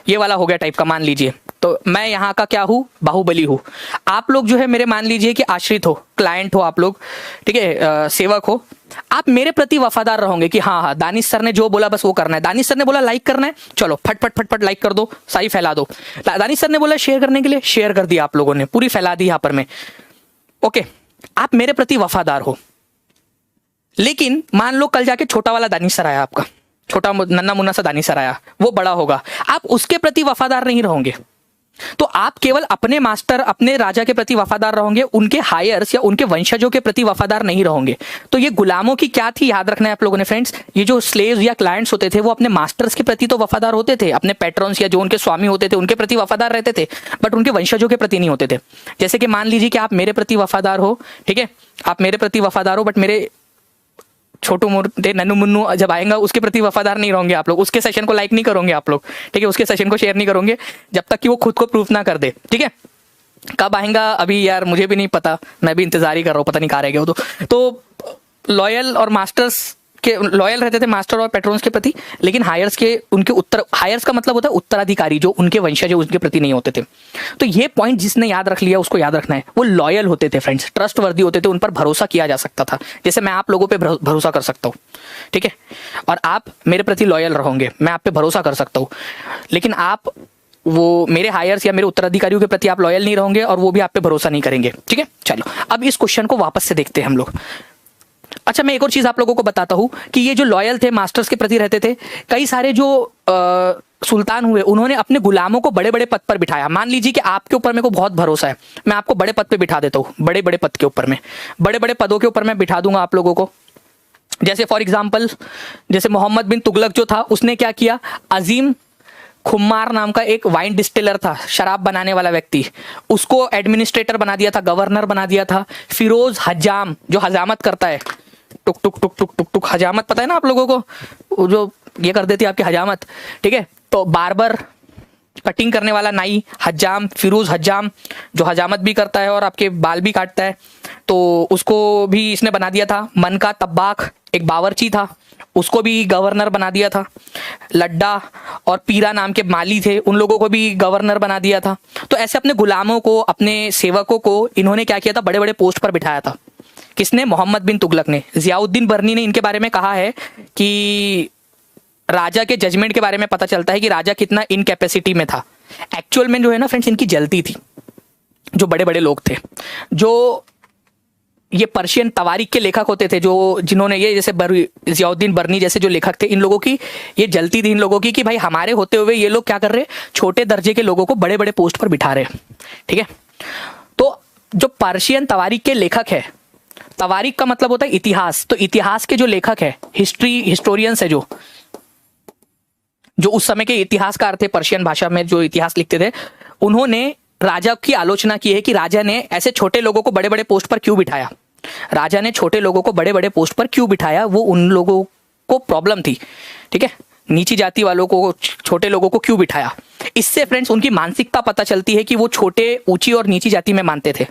ये वाला हो गया टाइप का, मान लीजिए। तो मैं यहाँ का क्या हूँ? बाहुबली हूँ। आप लोग जो है मेरे मान लीजिए कि आश्रित हो, क्लाइंट हो आप लोग, ठीक है, सेवक हो। आप मेरे प्रति वफादार रहोगे कि हाँ दानिश सर ने जो बोला बस वो करना है। दानिश सर ने बोला लाइक करना है, चलो फट लाइक कर दो, सारी फैला दो। दानिश सर ने बोला शेयर करने के लिए, शेयर कर दिया आप लोगों ने, पूरी फैला दी यहाँ पर मैं। ओके, आप मेरे प्रति वफादार हो। लेकिन मान लो कल जाके छोटा वाला दानिश सर आया, आपका छोटा नन्ना मुन्ना सा दानिश सर आया, वो बड़ा होगा, आप उसके प्रति वफादार नहीं रहोगे। तो आप केवल अपने मास्टर, अपने राजा के प्रति वफादार रहोगे, उनके हायर्स या उनके वंशजों के प्रति वफादार नहीं रहोगे। तो ये गुलामों की क्या थी, याद रखना है आप लोगों ने फ्रेंड्स। ये जो स्लेव्स या क्लाइंट्स होते थे, वो अपने मास्टर्स के प्रति तो वफादार होते थे, अपने पैट्रॉन्स या जो उनके स्वामी होते थे उनके प्रति वफादार रहते थे, बट उनके वंशजों के प्रति नहीं होते थे। जैसे कि मान लीजिए कि आप मेरे प्रति वफादार हो, ठीक है, आप मेरे प्रति वफादार हो, बट मेरे छोटू मोटे नन्नू मुन्नू जब आएगा उसके प्रति वफादार नहीं रहोगे आप लोग, उसके सेशन को लाइक नहीं करोगे आप लोग, ठीक है, उसके सेशन को शेयर नहीं करोगे जब तक कि वो खुद को प्रूफ ना कर दे, ठीक है। कब आएगा अभी यार मुझे भी नहीं पता, मैं भी इंतजार ही कर रहा हूँ, पता नहीं कहाँ रह गया वो। तो लॉयल और मास्टर्स के लॉयल रहते थे मास्टर और पेट्रोन्स के प्रति, लेकिन हायर्स के उनके हायर्स का मतलब होता है उत्तराधिकारी, जो उनके वंशज है उनके प्रति नहीं होते थे। तो ये पॉइंट जिसने याद रख लिया उसको याद रखना है, वो लॉयल होते थे फ्रेंड्स, ट्रस्टवर्दी होते थे, उन पर भरोसा किया जा सकता था। जैसे मैं आप लोगों पे भरोसा कर सकता हूँ, ठीक है, और आप मेरे प्रति लॉयल रहोगे, मैं आप पे भरोसा कर सकता हूँ। लेकिन आप वो मेरे हायर्स या मेरे उत्तराधिकारियों के प्रति आप लॉयल नहीं रहोगे और वो भी आप पे भरोसा नहीं करेंगे, ठीक है। चलो अब इस क्वेश्चन को वापस से देखते हैं हम लोग। अच्छा, मैं एक और चीज आप लोगों को बताता हूं कि ये जो लॉयल थे, मास्टर्स के प्रति रहते थे, कई सारे जो सुल्तान हुए उन्होंने अपने गुलामों को बड़े बड़े पद पर बिठाया। मान लीजिए कि आपके ऊपर मेरे को बहुत भरोसा है, मैं आपको बड़े पद पे बिठा देता हूँ, बड़े बड़े पद के ऊपर में, बड़े बड़े पदों के ऊपर मैं बिठा दूंगा आप लोगों को। जैसे फॉर एग्जाम्पल, जैसे मोहम्मद बिन तुगलक जो था उसने क्या किया, अजीम खुम्मार नाम का एक वाइन डिस्टिलर था, शराब बनाने वाला व्यक्ति, उसको एडमिनिस्ट्रेटर बना दिया था, गवर्नर बना दिया था। फिरोज हजाम जो हजामत करता है, टुक टुक टुक टुक टुक टुक हजामत पता है ना आप लोगों को, वो जो ये कर देती है आपकी हजामत, ठीक है। तो बार्बर कटिंग करने वाला नाई हजाम, फिरोज हजाम जो हजामत भी करता है और आपके बाल भी काटता है, तो उसको भी इसने बना दिया था। मन का तब्बाक एक बावर्ची था, उसको भी गवर्नर बना दिया था। लड्डा और पीरा नाम के माली थे, उन लोगों को भी गवर्नर बना दिया था। तो ऐसे अपने गुलामों को, अपने सेवकों को इन्होंने क्या किया था, बड़े बड़े पोस्ट पर बिठाया था। किसने? मोहम्मद बिन तुगलक ने। जियाउद्दीन बर्नी ने इनके बारे में कहा है कि राजा के जजमेंट के बारे में पता चलता है कि राजा कितना इनकैपेसिटी में था। एक्चुअल में जो है ना फ्रेंड्स, इनकी जलती थी। जो बड़े बड़े लोग थे, जो ये पर्शियन तवारीख के लेखक होते थे, जो जिन्होंने ये जैसे जियाउद्दीन बर्नी जैसे जो लेखक थे, इन लोगों की ये जलती थी इन लोगों की कि भाई हमारे होते हुए ये लोग क्या कर रहे हैं, छोटे दर्जे के लोगों को बड़े बड़े पोस्ट पर बिठा रहे हैं, ठीक है। तो जो पर्शियन तवारीख के लेखक है, तवारीख का मतलब होता है इतिहास, तो इतिहास के जो लेखक है, हिस्टोरियंस है, जो उस समय के इतिहासकार थे, पर्शियन भाषा में जो इतिहास लिखते थे, उन्होंने राजा की आलोचना की है कि राजा ने ऐसे छोटे लोगों को बड़े बड़े पोस्ट पर क्यों बिठाया। राजा ने छोटे लोगों को बड़े बड़े पोस्ट पर क्यों बिठाया, वो उन लोगों को प्रॉब्लम थी, ठीक है। नीची जाति वालों को, छोटे लोगों को क्यों बिठाया। इससे फ्रेंड्स उनकी मानसिकता पता चलती है कि वो छोटे, ऊंची और नीची जाति में मानते थे,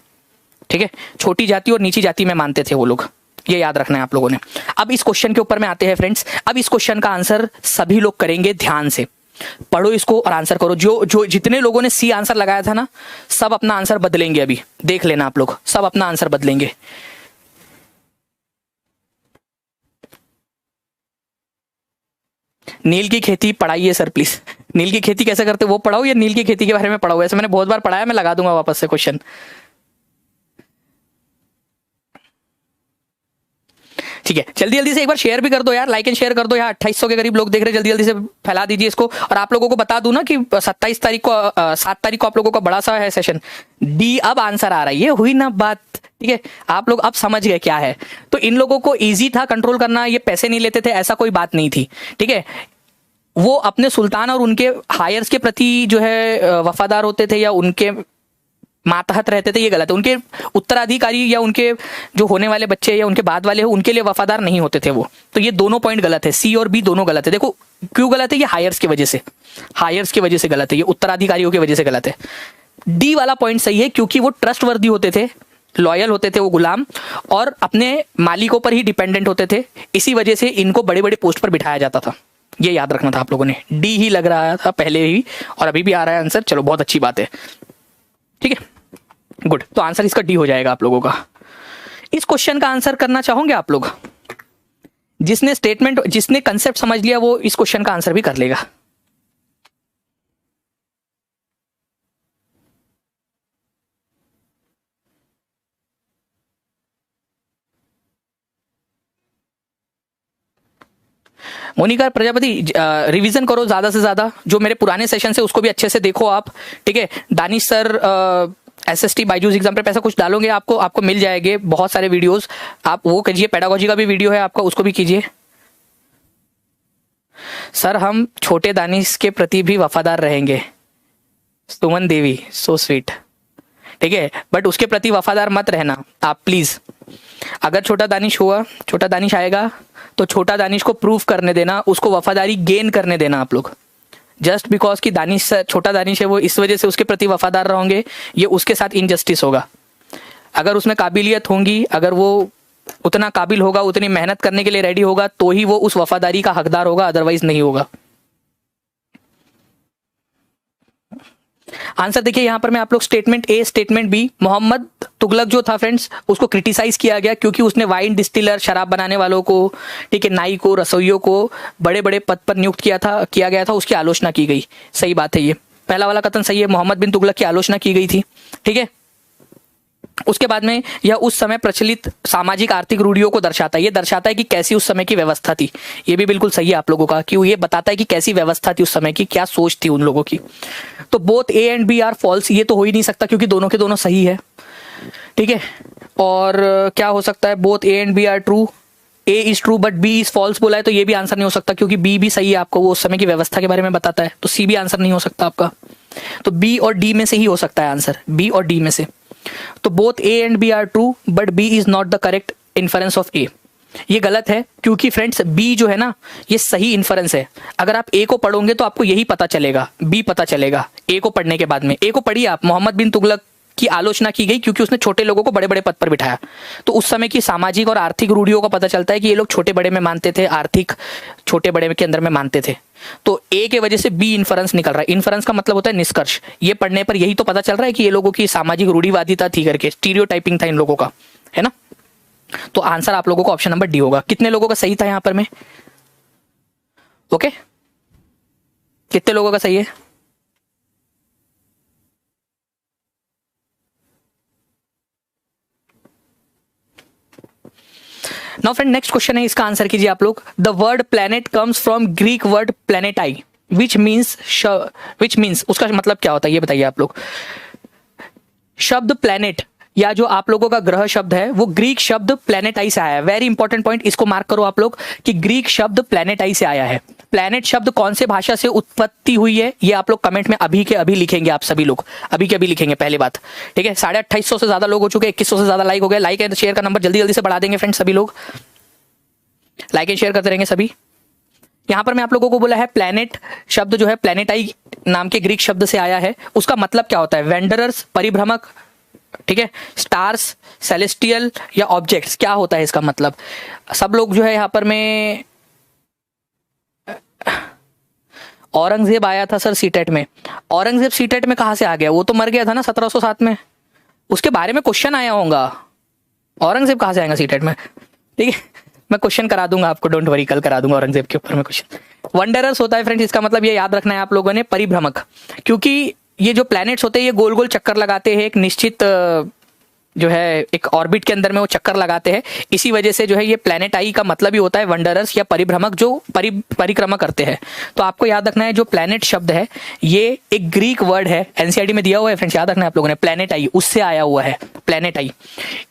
ठीक है। छोटी जाति और नीची जाति में मानते थे वो लोग, ये याद रखना है आप लोगों ने। अब इस क्वेश्चन के ऊपर में आते हैं फ्रेंड्स। अब इस क्वेश्चन का आंसर सभी लोग करेंगे, ध्यान से पढ़ो इसको और आंसर करो। जो जितने लोगों ने सी आंसर लगाया था ना, सब अपना आंसर बदलेंगे। अभी देख लेना आप लोग, सब अपना आंसर बदलेंगे। नील की खेती पढ़ाइए सर प्लीज। नील की खेती कैसे करते वो पढ़ाओ, या नील की खेती के बारे में पढ़ाओ? ऐसे मैंने बहुत बार पढ़ाया, मैं लगा दूंगा वापस से क्वेश्चन। ठीक है, जल्दी जल्दी से एक बार शेयर भी कर दो यार, लाइक एंड शेयर कर दो यार। 2800 के करीब लोग देख रहे हैं, जल्दी जल्दी से फैला दीजिए इसको। और आप लोगों को बता दूं ना कि 27 तारीख को 7 तारीख को आप लोगों का बड़ा सा है सेशन डी। अब आंसर आ रहा है, ये हुई ना बात, ठीक है। आप लोग अब समझ गए क्या है। तो इन लोगों को इजी था कंट्रोल करना, ये पैसे नहीं लेते थे, ऐसा कोई बात नहीं थी, ठीक है। वो अपने सुल्तान और उनके हायर्स के प्रति जो है वफादार होते थे, या उनके मातहत रहते थे, ये गलत है। उनके उत्तराधिकारी या उनके जो होने वाले बच्चे या उनके बाद वाले हो, उनके लिए वफादार नहीं होते थे वो। तो ये दोनों पॉइंट गलत है, सी और बी दोनों गलत है। देखो क्यों गलत है, ये हायर्स की वजह से, हायर्स की वजह से गलत है, ये उत्तराधिकारियों की वजह से गलत है। डी वाला पॉइंट सही है, क्योंकि वो ट्रस्टवर्दी होते थे, लॉयल होते थे वो गुलाम, और अपने मालिकों पर ही डिपेंडेंट होते थे। इसी वजह से इनको बड़े बड़े पोस्ट पर बिठाया जाता था। ये याद रखना था आप लोगों ने। डी ही लग रहा था पहले ही, और अभी भी आ रहा है आंसर। चलो बहुत अच्छी बात है, ठीक है, गुड। तो आंसर इसका डी हो जाएगा आप लोगों का। इस क्वेश्चन का आंसर करना चाहोगे आप लोग? जिसने स्टेटमेंट, जिसने कंसेप्ट समझ लिया, वो इस क्वेश्चन का आंसर भी कर लेगा। मोनिका प्रजापति, रिवीजन करो ज्यादा से ज्यादा, जो मेरे पुराने सेशन से उसको भी अच्छे से देखो आप, ठीक है। Danish sir SST Byju's exam पे पैसा कुछ डालोगे, आपको मिल जाएंगे बहुत सारे वीडियोस, आप वो कीजिए। पेडागोजी का भी वीडियो है आपका, उसको भी कीजिए। सर हम छोटे दानिश के प्रति भी वफादार रहेंगे। सुमन देवी, सो स्वीट, ठीक है, बट उसके प्रति वफादार मत रहना आप प्लीज। अगर छोटा दानिश हुआ, छोटा दानिश आएगा, तो छोटा दानिश को प्रूव करने देना, उसको वफादारी गेन करने देना आप लोग। जस्ट बिकॉज कि दानिश छोटा दानिश है, वो इस वजह से उसके प्रति वफादार रहोगे, ये उसके साथ इनजस्टिस होगा। अगर उसमें काबिलियत होंगी, अगर वो उतना काबिल होगा, उतनी मेहनत करने के लिए रेडी होगा, तो ही वो उस वफादारी का हकदार होगा, अदरवाइज नहीं होगा। आंसर देखिए यहां पर मैं आप लोग, statement A, statement B. Muhammad Tughlaq जो था फ्रेंड्स, उसको क्रिटिसाइज किया गया क्योंकि उसने वाइन डिस्टिलर, शराब बनाने वालों को, ठीक है, नाई को, रसोइयों को बड़े बड़े पद पर नियुक्त किया गया था, उसकी आलोचना की गई। सही बात है, ये पहला वाला कथन सही है, मोहम्मद बिन तुगलक की आलोचना की गई थी, ठीक है। उसके बाद में यह उस समय प्रचलित सामाजिक आर्थिक रूढ़ियों को दर्शाता है, ये दर्शाता है कि कैसी उस समय की व्यवस्था थी। ये भी बिल्कुल सही है आप लोगों का, कि ये बताता है कि कैसी व्यवस्था थी उस समय की, क्या सोच थी उन लोगों की। तो both A and B are false, ये तो हो ही नहीं सकता क्योंकि दोनों के दोनों सही है, ठीक है। और क्या हो सकता है, both A and B are true, A is true but B is false बोला है तो ये भी आंसर नहीं हो सकता, क्योंकि बी भी सही है, आपको वो उस समय की व्यवस्था के बारे में बताता है, तो सी भी आंसर नहीं हो सकता आपका। तो बी और डी में से ही हो सकता है आंसर, बी और डी में से। तो both A and B are true but B is not the correct inference of A. ये गलत है, क्योंकि फ्रेंड्स बी जो है ना ये सही इन्फरेंस है। अगर आप ए को पढ़ोगे तो आपको यही पता चलेगा, बी पता चलेगा ए को पढ़ने के बाद में। ए को पढ़िए आप, मोहम्मद बिन तुगलक की आलोचना की गई क्योंकि उसने छोटे लोगों को बड़े बड़े पद पर बिठाया। तो उस समय की सामाजिक और आर्थिक रूढ़ियों का पता चलता है कि ये लोग छोटे बड़े में मानते थे, आर्थिक छोटे बड़े के अंदर में मानते थे। तो ए के वजह से बी इन्फरेंस निकल रहा है। इन्फरेंस का मतलब होता है निष्कर्ष। ये पढ़ने पर यही तो पता चल रहा है कि ये लोगों की सामाजिक रूढ़िवादिता थी करके, स्टीरियोटाइपिंग था इन लोगों का, है ना। तो आंसर आप लोगों को ऑप्शन नंबर डी होगा। कितने लोगों का सही था यहां पर में? ओके, कितने लोगों का सही है? नाउ फ्रेंड नेक्स्ट क्वेश्चन है, इसका आंसर कीजिए आप लोग। The word planet comes from Greek word planetai which means उसका मतलब क्या होता है ये बताइए आप लोग। शब्द प्लैनेट या जो आप लोगों का ग्रह शब्द है वो ग्रीक शब्द प्लैनेटाई से आया है। वेरी इंपॉर्टेंट पॉइंट, इसको मार्क करो आप लोग कि ग्रीक शब्द प्लैनेटाई से आया है। प्लैनेट शब्द कौन से भाषा से उत्पत्ति हुई है ये आप लोग कमेंट में अभी के अभी लिखेंगे, आप सभी लोग अभी के अभी लिखेंगे पहली बात, ठीक है। 2850 से ज्यादा लोग हो चुके हैं, 2100 से ज्यादा लाइक हो गए। लाइक एंड शेयर का नंबर जल्दी जल्दी से बढ़ा देंगे फ्रेंड्स, सभी लोग लाइक एंड शेयर करते रहेंगे सभी। यहां पर मैं आप लोगों को बोला है प्लैनेट शब्द जो है प्लैनेटाई नाम के ग्रीक शब्द से आया है। उसका मतलब क्या होता है? वेंडरर्स, परिभ्रमक, ठीक है, स्टार्स, सेलेस्टियल या ऑब्जेक्ट्स, क्या होता है इसका मतलब? सब लोग जो है यहां पर में औरंगजेब आया था सर सीटेट में। औरंगजेब सीटेट में कहां से आ गया? वो तो मर गया था ना 1707 में, उसके बारे में क्वेश्चन आया होगा। औरंगजेब कहां से आएगा सीटेट में? ठीक है, मैं क्वेश्चन करा दूंगा आपको, डोंट वरी, कल करा दूंगा औरंगजेब के ऊपर में क्वेश्चन। वंडरर्स होता है फ्रेंड्स, इसका मतलब ये याद रखना है आप लोगों ने, परिभ्रमक, क्योंकि ये जो प्लैनेट्स होते हैं ये गोल गोल चक्कर लगाते हैं, एक निश्चित जो है एक ऑर्बिट के अंदर में वो चक्कर लगाते हैं। इसी वजह से जो है ये प्लैनेटाई का मतलब ही होता है वंडरर्स या परिभ्रमक, जो परिक्रमा करते हैं। तो आपको याद रखना है जो प्लैनेट शब्द है ये एक ग्रीक वर्ड है, एनसीईआरटी में दिया हुआ है फ्रेंड्स, याद रखना है आप लोगों ने, प्लैनेटाई उससे आया हुआ है, प्लैनेटाई।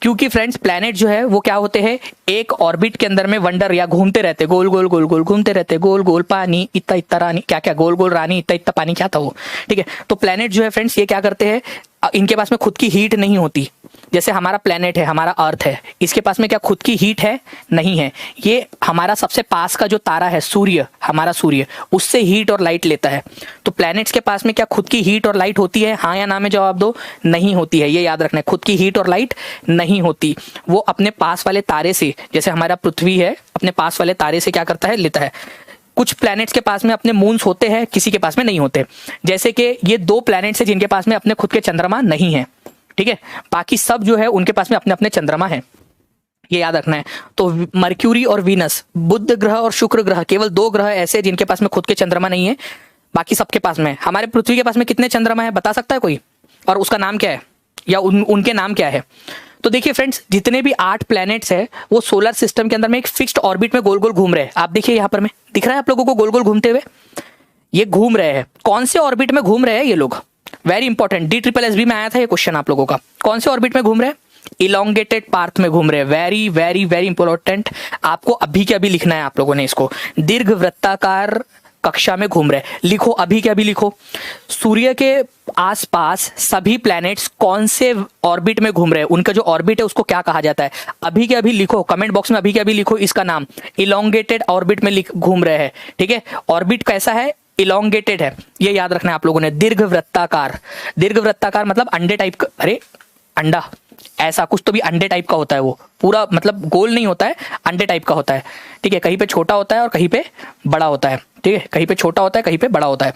क्योंकि फ्रेंड्स प्लैनेट जो है वो क्या होते हैं, एक ऑर्बिट के अंदर में वंडर या घूमते रहते, गोल गोल गोल गोल घूमते रहते, गोल गोल पानी इतना इतना रानी, क्या क्या गोल गोल रानी इतना इतना पानी, क्या था वो, ठीक है। तो प्लैनेट जो है फ्रेंड्स ये क्या करते हैं, इनके पास में खुद की हीट नहीं होती। जैसे हमारा प्लैनेट है, हमारा अर्थ है, इसके पास में क्या खुद की हीट है? नहीं है। ये हमारा सबसे पास का जो तारा है सूर्य, हमारा सूर्य, उससे हीट और लाइट लेता है। तो प्लैनेट्स के पास में क्या खुद की हीट और लाइट होती है? हाँ या ना में जवाब दो। नहीं होती है, ये याद रखना है, खुद की हीट और लाइट नहीं होती। वो अपने पास वाले तारे से, जैसे हमारा पृथ्वी है, अपने पास वाले तारे से क्या करता है, लेता है। कुछ प्लैनेट्स के पास में अपने मून्स होते हैं, किसी के पास में नहीं होते। जैसे कि ये 2 प्लैनेट्स हैं जिनके पास में अपने खुद के चंद्रमा नहीं है, ठीक है। बाकी सब जो है उनके पास में अपने अपने चंद्रमा है, ये याद रखना है। तो मर्क्यूरी और वीनस, बुध ग्रह और शुक्र ग्रह, केवल 2 ग्रह ऐसे हैं जिनके पास में खुद के चंद्रमा नहीं है, बाकी सबके पास में। हमारे पृथ्वी के पास में कितने चंद्रमा है बता सकता है कोई? और उसका नाम क्या है, या उनके नाम क्या है? तो देखिए फ्रेंड्स, जितने भी 8 प्लैनेट्स है वो सोलर सिस्टम के अंदर में एक फिक्स्ड ऑर्बिट में गोल गोल घूम रहे हैं। आप देखिए यहाँ पर में दिख रहा है आप लोगों को गोल गोल घूमते हुए, ये घूम रहे हैं। कौन से ऑर्बिट में घूम रहे हैं ये लोग? वेरी इंपॉर्टेंट, DSSB में आया था ये क्वेश्चन आप लोगों का। कौन से ऑर्बिट में घूम रहे हैं? इलोंगेटेड पाथ में घूम रहे हैं। वेरी वेरी वेरी इंपॉर्टेंट, आपको अभी के अभी लिखना है आप लोगों ने इसको। दीर्घ वृत्ताकार कक्षा में घूम रहे हैं, लिखो अभी के अभी लिखो। सूर्य के आसपास सभी प्लैनेट्स कौन से ऑर्बिट में घूम रहे हैं, उनका जो ऑर्बिट है उसको क्या कहा जाता है? अभी के अभी लिखो, कमेंट बॉक्स में अभी के अभी लिखो इसका नाम। इलोंगेटेड ऑर्बिट में घूम रहे हैं, ठीक है। ऑर्बिट कैसा है? इलोंगेटेड है, ये याद रखना है आप लोगों ने। दीर्घ वृत्ताकार, दीर्घ वृत्ताकार मतलब अंडे टाइप का, अरे अंडा ऐसा कुछ तो भी अंडे टाइप का होता है, वो पूरा मतलब गोल नहीं होता है, अंडे टाइप का होता है, ठीक है। कहीं पे छोटा होता है और कहीं पे बड़ा होता है, ठीक है। कहीं पे छोटा होता है, कहीं पे बड़ा होता है,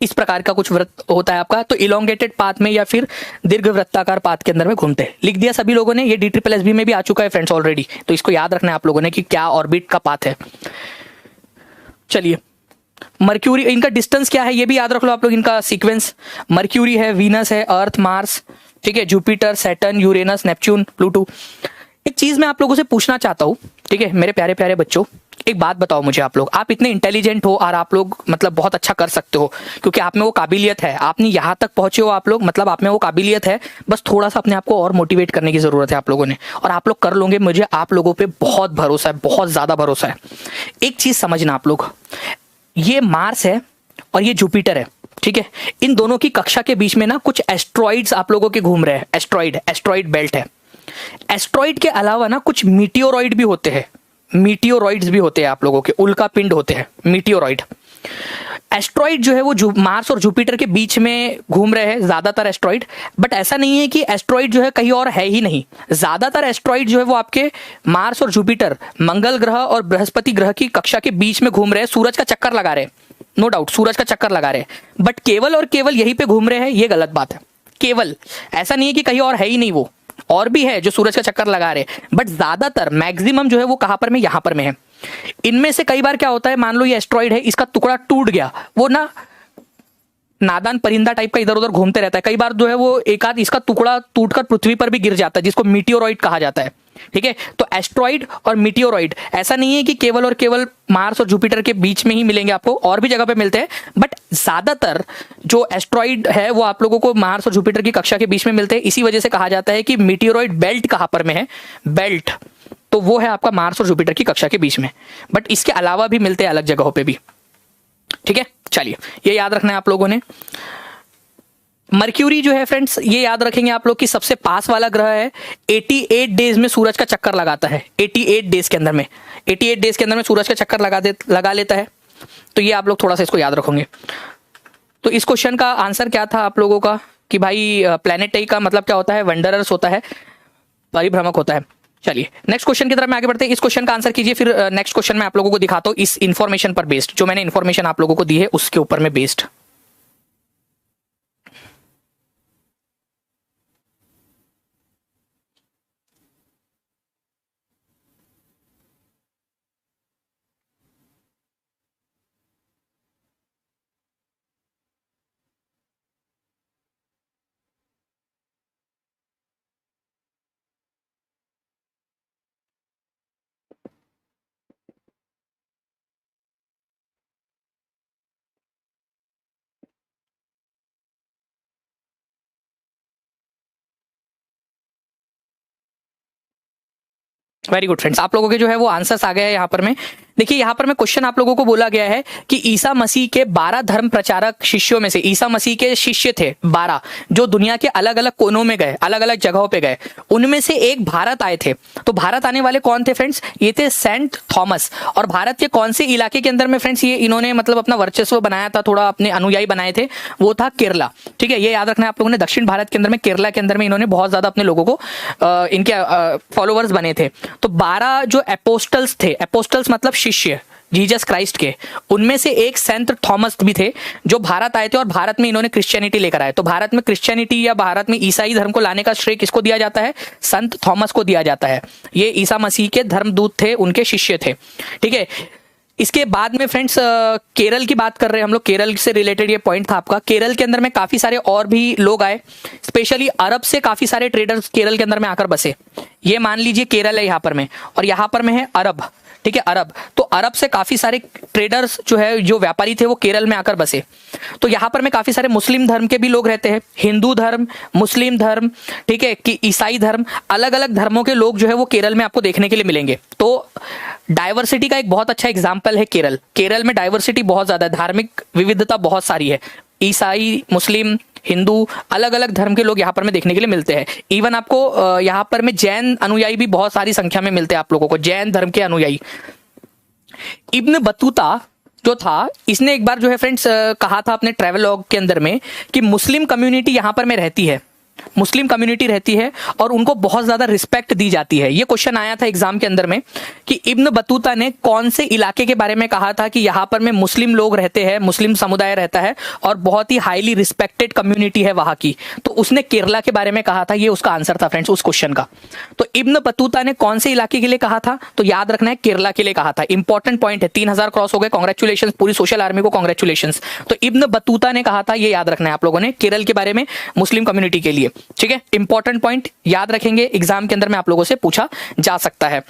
इस प्रकार का कुछ वृत्त होता है आपका। तो इलोंगेटेड पाथ में या फिर दीर्घ वृत्ताकार पाथ के अंदर में घूमते हैं। लिख दिया सभी लोगों ने, ये DSSB में भी आ चुका है फ्रेंड्स ऑलरेडी, तो इसको याद रखना है आप लोगों ने कि क्या ऑर्बिट का पाथ है। चलिए, मर्क्यूरी, इनका डिस्टेंस क्या है ये भी याद रख लो आप लोग, इनका सीक्वेंस। मर्क्यूरी है, वीनस है, अर्थ, मार्स, ठीक है, Jupiter, Saturn, Uranus, Neptune, Pluto. एक चीज मैं आप लोगों से पूछना चाहता हूं, ठीक है मेरे प्यारे प्यारे बच्चों, एक बात बताओ मुझे, आप लोग, आप इतने इंटेलिजेंट हो और आप लोग मतलब बहुत अच्छा कर सकते हो, क्योंकि आप में वो काबिलियत है, आपने यहाँ तक पहुंचे हो आप लोग, मतलब आप में वो काबिलियत है, बस थोड़ा सा अपने आप को और मोटिवेट करने की जरूरत है आप लोगों ने, और आप लोग कर लोगे। मुझे आप लोगों पे बहुत भरोसा है, बहुत ज्यादा भरोसा है। एक चीज समझना आप लोग, ये मार्स है और ये जुपिटर है, ठीक है। इन दोनों की कक्षा के बीच में ना कुछ एस्ट्रॉइड्स आप लोगों के घूम रहे हैं। एस्ट्रॉइड बेल्ट है। एस्ट्रॉइड के अलावा ना कुछ मीटियोरॉइड भी होते हैं, मीटियोरॉइड्स भी होते हैं आप लोगों के, उल्का पिंड होते हैं मीटियोरॉइड। एस्ट्रॉइड जो है वो मार्स और जुपिटर के बीच में घूम रहे हैं ज्यादातर एस्ट्रॉइड, बट ऐसा नहीं है कि एस्ट्रॉइड जो है कहीं और है ही नहीं। ज्यादातर एस्ट्रॉइड जो है वो आपके मार्स और जुपिटर, मंगल ग्रह और बृहस्पति ग्रह की कक्षा के बीच में घूम रहे हैं, सूरज का चक्कर लगा रहे हैं, नो डाउट सूरज का चक्कर लगा रहे हैं, बट केवल और केवल यहीं पे घूम रहे हैं, ये गलत बात है। केवल, ऐसा नहीं है कि कहीं और है ही नहीं, वो और भी है जो सूरज का चक्कर लगा रहे हैं, बट ज्यादातर मैक्सिमम जो है वो कहां पर में, यहां पर में है। इनमें से कई बार क्या होता है, मान लो ये एस्ट्रॉइड है, इसका टुकड़ा टूट गया, वो ना नादान परिंदा टाइप का इधर उधर घूमते रहता है, कई बार जो है वो एक आध इसका टुकड़ा टूटकर पृथ्वी पर भी गिर जाता है, जिसको मीटियोरॉइड कहा जाता है, ठीक है। तो एस्ट्रॉइड और मीटियोरॉइड ऐसा नहीं है कि केवल और केवल मार्स और जुपिटर के बीच में ही मिलेंगे, आपको और भी जगह पे मिलते हैं, बट ज्यादातर जो एस्ट्रॉइड है वो आप लोगों को मार्स और जुपिटर की कक्षा के बीच में मिलते हैं। इसी वजह से कहा जाता है कि मीटियोरॉइड बेल्ट कहां पर में है, बेल्ट, तो वो है आपका मार्स और जुपिटर की कक्षा के बीच में, बट इसके अलावा भी मिलते हैं अलग जगहों पे भी, ठीक है। चलिए, ये याद रखना है आप लोगों ने। मर्क्यूरी जो है फ्रेंड्स, ये याद रखेंगे आप लोग कि सबसे पास वाला ग्रह है, 88 डेज में सूरज का चक्कर लगाता है, 88 डेज के अंदर में, 88 डेज के अंदर में सूरज का चक्कर लगा लेता है। तो ये आप लोग थोड़ा सा इसको याद रखोगे। तो इस क्वेश्चन का आंसर क्या था आप लोगों का कि भाई प्लैनेटरी का मतलब क्या होता है, वंडरर्स होता है, परिभ्रमक होता है। चलिए नेक्स्ट क्वेश्चन की तरफ में आगे बढ़ते हैं। इस क्वेश्चन का आंसर कीजिए, फिर नेक्स्ट क्वेश्चन मैं आप लोगों को दिखाता हूं इस इंफॉर्मेशन पर बेस्ड, जो मैंने इंफॉर्मेशन आप लोगों को दी है उसके ऊपर में बेस्ड। वेरी गुड फ्रेंड्स, आप लोगों के जो है वो आंसर्स आ गए हैं यहाँ पर में। देखिए यहाँ पर में क्वेश्चन आप लोगों को बोला गया है कि ईसा मसीह के 12 धर्म प्रचारक शिष्यों में से, ईसा मसीह के शिष्य थे 12 जो दुनिया के अलग अलग कोनों में गए, अलग अलग जगहों पे गए, उनमें से एक भारत आए थे। तो भारत आने वाले कौन थे फ्रेंड्स, ये थे सेंट थॉमस। और भारत के कौन से इलाके के अंदर में फ्रेंड्स ये इन्होंने मतलब अपना वर्चस्व बनाया था, थोड़ा अपने अनुयायी बनाए थे, वो था केरला, ठीक है। ये याद रखना है आप लोगों ने, दक्षिण भारत के अंदर में केरला के अंदर में इन्होंने बहुत ज्यादा अपने लोगों को इनके फॉलोवर्स बने थे। तो 12 जो एपोस्टल्स थे, एपोस्टल्स मतलब शिष्य जीसस क्राइस्ट के, उनमें से एक सेंट थॉमस भी थे जो भारत आए थे और भारत में इन्होंने क्रिश्चियनिटी लेकर आए। तो भारत में क्रिश्चियनिटी या भारत में ईसाई धर्म को लाने का श्रेय किसको दिया जाता है, संत थॉमस को दिया जाता है। ये ईसा मसीह के धर्मदूत थे, उनके शिष्य थे, ठीक है। इसके बाद में फ्रेंड्स केरल की बात कर रहे हैं हम लोग, केरल से रिलेटेड ये पॉइंट था आपका। केरल के अंदर में काफी सारे और भी लोग आए, स्पेशली अरब से काफी सारे ट्रेडर्स केरल के अंदर में आकर बसे। ये मान लीजिए केरल है यहाँ पर में, और यहाँ पर में है अरब, ठीक है, अरब। तो अरब से काफी सारे ट्रेडर्स जो है, जो व्यापारी थे, वो केरल में आकर बसे। तो यहाँ पर में काफी सारे मुस्लिम धर्म के भी लोग रहते हैं, हिंदू धर्म, मुस्लिम धर्म, ठीक है, कि ईसाई धर्म, अलग अलग धर्मों के लोग जो है वो केरल में आपको देखने के लिए मिलेंगे। तो डाइवर्सिटी का एक बहुत अच्छा एग्जाम्पल है केरल। केरल में डाइवर्सिटी बहुत ज्यादा है, धार्मिक विविधता बहुत सारी है, ईसाई, मुस्लिम, हिंदू, अलग अलग धर्म के लोग यहाँ पर में देखने के लिए मिलते हैं। इवन आपको यहाँ पर में जैन अनुयायी भी बहुत सारी संख्या में मिलते हैं आप लोगों को, जैन धर्म के अनुयायी। इब्न बतूता जो था, इसने एक बार जो है फ्रेंड्स कहा था अपने ट्रैवलॉग के अंदर में कि मुस्लिम कम्युनिटी यहाँ पर में रहती है, मुस्लिम कम्युनिटी रहती है और उनको बहुत ज्यादा रिस्पेक्ट दी जाती है। ये क्वेश्चन आया था एग्जाम के अंदर में कि इब्न बतूता ने कौन से इलाके के बारे में कहा था कि यहाँ पर में मुस्लिम लोग रहते हैं, मुस्लिम समुदाय रहता है और बहुत ही हाईली रिस्पेक्टेड कम्युनिटी है वहां की। तो उसने केरला के बारे में कहा था, ये उसका आंसर था फ्रेंड्स उस क्वेश्चन का। तो इब्न बतूता ने कौन से इलाके के लिए कहा था, तो याद रखना है केरला के लिए कहा था। इंपॉर्टेंट पॉइंट है, 3000 क्रॉस हो गए, कॉन्ग्रेचुलेशन, पूरी सोशल आर्मी को कॉन्ग्रेचुलेशन। तो इब्न बतूता ने कहा था, ये याद रखना है आप लोगों ने, केरल के बारे में मुस्लिम कम्युनिटी के लिए, ठीक है। इंपॉर्टेंट पॉइंट याद रखेंगे, एग्जाम के अंदर में आप लोगों से पूछा जा सकता है।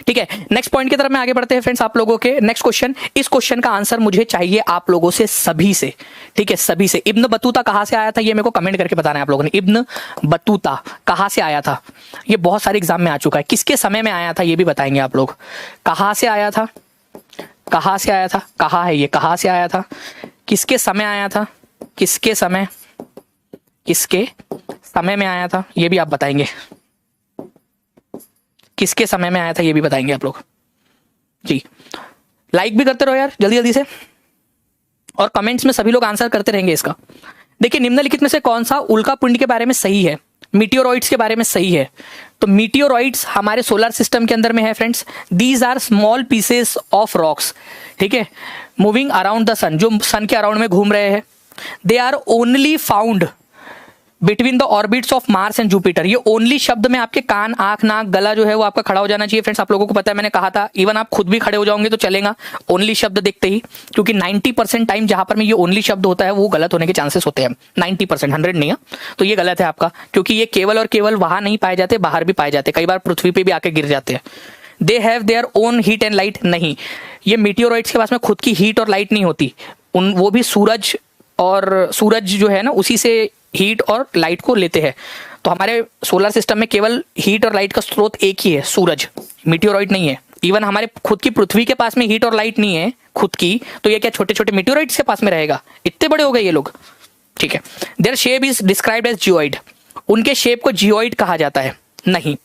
ठीक है, नेक्स्ट पॉइंट की तरफ में आगे बढ़ते हैं फ्रेंड्स। आप लोगों के नेक्स्ट क्वेश्चन, इस क्वेश्चन का आंसर मुझे चाहिए आप लोगों से सभी से, ठीक है, सभी से। इब्न बतूता कहां से आया था ये मेरे को कमेंट करके बताना है आप लोगों ने। इब्न बतूता कहां से आया था, ये बहुत सारे एग्जाम में आ चुका है। किसके समय में आया था ये भी बताएंगे आप लोग। कहां से आया था, कहां से आया था, कहां है ये, कहां से आया था, किसके समय आया था, किसके समय, किसके समय में आया था ये भी आप बताएंगे। किसके समय में आया था ये भी बताएंगे आप लोग जी। लाइक भी करते रहो यार जल्दी जल्दी से, और कमेंट्स में सभी लोग आंसर करते रहेंगे इसका। देखिए, निम्नलिखित में से कौन सा उल्का पिंड के बारे में सही है, मीटियोरॉइड्स के बारे में सही है। तो मीटियोरॉइड्स हमारे सोलर सिस्टम के अंदर में है friends. These are small pieces of rocks, ठीक है, मूविंग अराउंड द सन, जो सन के अराउंड में घूम रहे हैं। They are only found between the orbits of Mars and Jupiter. ये ओनली शब्द में आपके कान, आंख, नाक, गला जो है वो आपका खड़ा हो जाना चाहिए फ्रेंड्स। आप लोगों को पता है, मैंने कहा था इवन आप खुद भी खड़े हो जाओगे तो चलेगा ओनली शब्द देखते ही, क्योंकि 90% टाइम जहां पर में ये ओनली शब्द होता है वो गलत होने के चांसेस होते हैं। 90%, 100 नहीं है, तो ये गलत है आपका, क्योंकि ये केवल और केवल वहां नहीं पाए जाते, बाहर भी पाए जाते, कई बार पृथ्वी पे भी आके गिर जाते हैं। They have their own heat and light, नहीं, ये मीटियोरॉइड्स के पास में खुद की हीट और लाइट नहीं होती। वो भी सूरज, और सूरज जो है ना उसी से हीट और लाइट को लेते हैं। तो हमारे सोलर सिस्टम में केवल हीट और लाइट का स्रोत एक ही है, सूरज, मीटियोरॉइड नहीं है। इवन हमारे खुद की पृथ्वी के पास में हीट और लाइट नहीं है खुद की, तो ये क्या छोटे छोटे मीटियोरॉइड्स के पास में रहेगा, इतने बड़े हो गए ये लोग, ठीक है। Their shape is described as geoid, उनके शेप को जियोइड कहा जाता है, नहीं।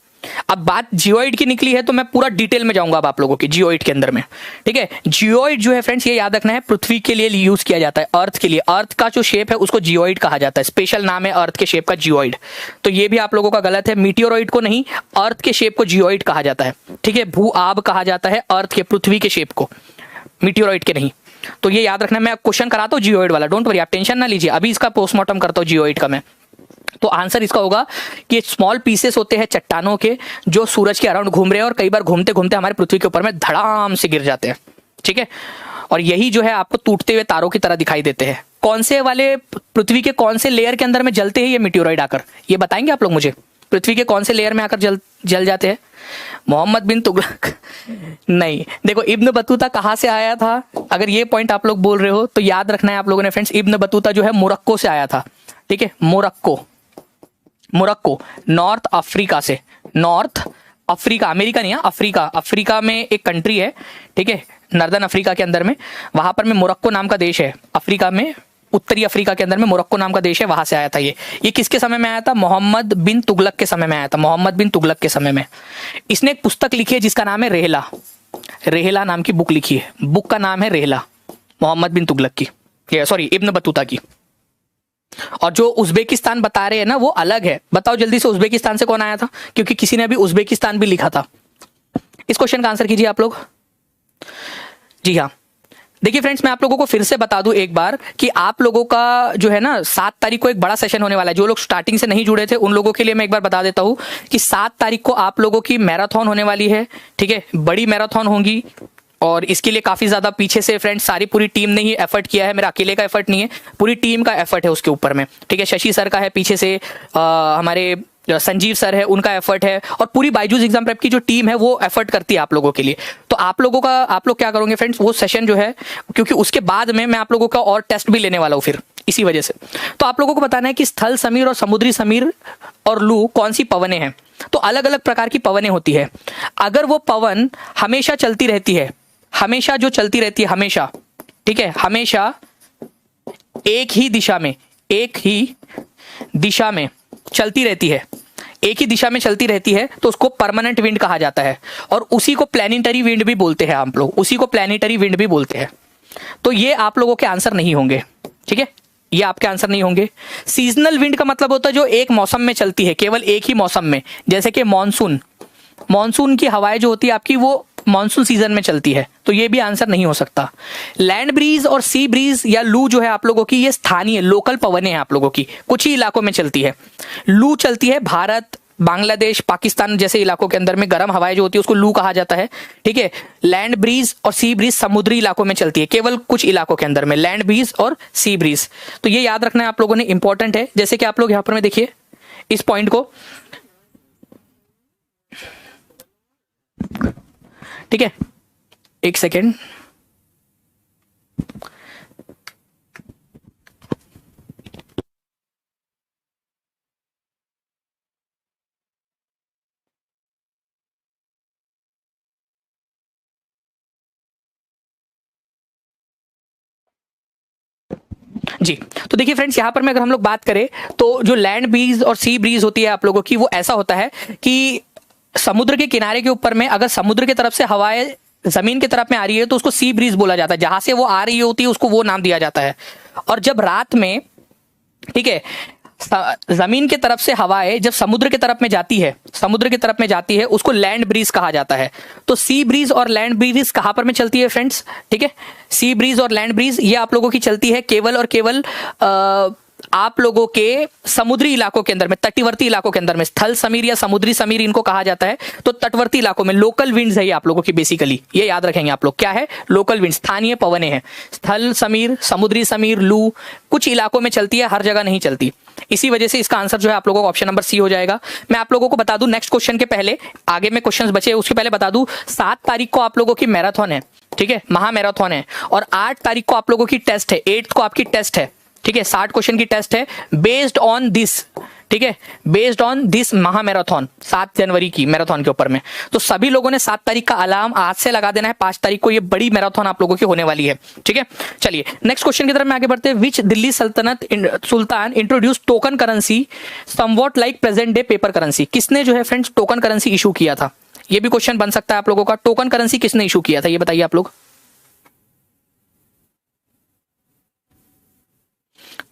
अब बात जियोइड की निकली है तो मैं पूरा डिटेल में जाऊंगा अब आप लोगों की जियोइड के अंदर में, ठीक है। जियोइड जो है फ्रेंड्स, ये याद रखना है, पृथ्वी के लिए यूज किया जाता है, अर्थ के लिए। अर्थ का जो शेप है उसको जियोइड कहा जाता है, स्पेशल नाम है अर्थ के शेप का, जियोइड। तो ये भी आप लोगों का गलत है, मीटियोरॉइड को नहीं, अर्थ के शेप को जियोइड कहा जाता है, ठीक है। भू आब कहा जाता है अर्थ के, पृथ्वी के शेप को, मीटियोरॉइड के नहीं। तो ये याद रखना है। मैं क्वेश्चन कराता हूँ जियोइड वाला, डोंट वरी, आप टेंशन ना लीजिए, अभी इसका पोस्टमार्टम करता हूँ जियोइड का मैं। तो आंसर इसका होगा कि स्मॉल पीसेस होते हैं चट्टानों के, जो सूरज के अराउंड घूम रहे हैं और कई बार घूमते घूमते हमारे पृथ्वी के ऊपर में धड़ाम से गिर जाते हैं, ठीक है। और यही जो है आपको टूटते हुए तारों की तरह दिखाई देते हैं। कौन से वाले पृथ्वी के कौन से लेयर के अंदर में जलते हैं ये मीटियोरॉइड आकर, ये बताएंगे आप लोग मुझे, पृथ्वी के कौन से लेयर में आकर जल जाते हैं। मोहम्मद बिन तुगलक नहीं। देखो, इब्न बतूता कहां से आया था, अगर ये पॉइंट आप लोग बोल रहे हो तो याद रखना है आप लोगों ने फ्रेंड्स, इब्न बतूता जो है मोरक्को से आया था, ठीक है। मोरक्को, मोरक्को नॉर्थ अफ्रीका से, नॉर्थ अफ्रीका, अमेरिका नहीं है, अफ्रीका, अफ्रीका में एक कंट्री है, ठीक है, नॉर्दर्न अफ्रीका के अंदर में, वहां पर में मोरक्को नाम का देश है, अफ्रीका में, उत्तरी अफ्रीका के अंदर में मोरक्को नाम का देश है, वहां से आया था ये किसके समय में आया था, मोहम्मद बिन तुगलक के समय में आया था, मोहम्मद बिन तुगलक के समय में। इसने एक पुस्तक लिखी है जिसका नाम है रेहला, रेहला नाम की बुक लिखी है, बुक का नाम है रेहला, मोहम्मद बिन तुगलक की, सॉरी इब्न बतूता की। और जो उज्बेकिस्तान बता रहे हैं ना वो अलग है। बताओ जल्दी से, उज्बेकिस्तान से कौन आया था, क्योंकि किसी ने अभी उज्बेकिस्तान भी लिखा था। इस क्वेश्चन का आंसर कीजिए आप लोग। जी हाँ, देखिए फ्रेंड्स, मैं आप लोगों को फिर से बता दूं एक बार कि आप लोगों का जो है ना 7 तारीख को एक बड़ा सेशन होने वाला है। जो लोग स्टार्टिंग से नहीं जुड़े थे उन लोगों के लिए मैं एक बार बता देता हूं कि 7 तारीख को आप लोगों की मैराथन होने वाली है, ठीक है, बड़ी मैराथन होगी। और इसके लिए काफी ज्यादा पीछे से फ्रेंड्स सारी पूरी टीम ने ही एफर्ट किया है, मेरा अकेले का एफर्ट नहीं है, पूरी टीम का एफर्ट है उसके ऊपर में, ठीक है। शशि सर का है पीछे से, हमारे संजीव सर है उनका एफर्ट है, और पूरी बायजूस एग्जाम प्रेप की जो टीम है वो एफर्ट करती है आप लोगों के लिए। तो आप लोग क्या करोगे फ्रेंड्स, वो सेशन जो है, क्योंकि उसके बाद में मैं आप लोगों का और टेस्ट भी लेने वाला हूँ फिर इसी वजह से। तो आप लोगों को बताना है कि स्थल समीर और समुद्री समीर और लू कौन सी पवनें हैं। तो अलग अलग प्रकार की पवनें होती है। अगर वो पवन हमेशा चलती रहती है, हमेशा जो चलती रहती है, हमेशा, ठीक है, हमेशा एक ही दिशा में, एक ही दिशा में चलती रहती है, एक ही दिशा में चलती रहती है, तो उसको परमानेंट विंड कहा जाता है। और उसी को प्लैनेटरी विंड भी बोलते हैं आप लोग, उसी को प्लैनेटरी विंड भी बोलते हैं। तो ये आप लोगों के आंसर नहीं होंगे, ठीक है, ये आपके आंसर नहीं होंगे। सीजनल विंड का मतलब होता है जो एक मौसम में चलती है, केवल एक ही मौसम में, जैसे कि मॉनसून, मॉनसून की हवाएं जो होती है आपकी वो मॉनसून सीजन में चलती है, तो ये भी आंसर नहीं हो सकता। लैंड ब्रीज और सी ब्रीज या लू जो है आप लोगों की, ये स्थानीय लोकल पवनें हैं आप लोगों की, कुछ ही इलाकों में चलती है। लू चलती है भारत, बांग्लादेश, पाकिस्तान जैसे इलाकों के अंदर में गर्म हवाएं जो होती है उसको लू कहा जाता है, ठीक है। लैंड ब्रीज और सी ब्रीज समुद्री इलाकों में चलती है, केवल कुछ इलाकों के अंदर में, लैंड ब्रीज और सी ब्रीज। तो ये याद रखना है आप लोगों ने, इंपॉर्टेंट है। जैसे कि आप लोग यहां पर में देखिए इस पॉइंट को, ठीक है, एक सेकेंड। जी, तो देखिए फ्रेंड्स, यहां पर मैं अगर हम लोग बात करें तो जो लैंड ब्रीज और सी ब्रीज होती है आप लोगों की, वो ऐसा होता है कि समुद्र के किनारे के ऊपर में अगर समुद्र की तरफ से हवाएं जमीन की तरफ में आ रही है तो उसको सी ब्रीज बोला जाता है, जहां से वो आ रही होती है उसको वो नाम दिया जाता है। और जब रात में, ठीक है, जमीन की तरफ से हवाएं जब समुद्र की तरफ में जाती है, समुद्र की तरफ में जाती है, उसको लैंड ब्रीज कहा जाता है। तो सी ब्रीज और लैंड ब्रीज कहां पर में चलती है फ्रेंड्स? ठीक है, सी ब्रीज और लैंड ब्रीज ये आप लोगों की चलती है केवल और केवल आप लोगों के समुद्री इलाकों के अंदर में, तटवर्ती इलाकों के अंदर में, स्थल समीर या समुद्री समीर इनको कहा जाता है। तो तटवर्ती इलाकों में लोकल विंड्स है ये आप लोगों की, बेसिकली ये याद रखेंगे आप लोग, क्या है? लोकल विंड, स्थानीय पवनें हैं। स्थल समीर, समुद्री समीर, लू कुछ इलाकों में चलती है, हर जगह नहीं चलती। इसी वजह से इसका आंसर जो है आप लोगों को ऑप्शन नंबर सी हो जाएगा। मैं आप लोगों को बता दूं नेक्स्ट क्वेश्चन के पहले, आगे में क्वेश्चंस बचे उसके पहले बता दूं, 7 तारीख को आप लोगों की मैराथन है, ठीक है, महामैराथन है। और 8 तारीख को आप लोगों की टेस्ट है, 8 को आपकी टेस्ट है, ठीक है, 60 क्वेश्चन की टेस्ट है बेस्ड ऑन दिस, ठीक है, बेस्ड ऑन दिस महामैराथन, 7 जनवरी की मैराथन के ऊपर में। तो सभी लोगों ने 7 तारीख का अलार्म आज से लगा देना है, 5 तारीख को ये बड़ी मैराथन आप लोगों की होने वाली है, ठीक है। चलिए नेक्स्ट क्वेश्चन की तरफ में आगे बढ़ते हैं। Which Delhi sultan introduce token currency somewhat like present day paper currency? किसने जो है फ्रेंड्स टोकन करेंसी इशू किया था? ये भी क्वेश्चन बन सकता है आप लोगों का। टोकन करेंसी किसने इशू किया था, ये बताइए आप लोग।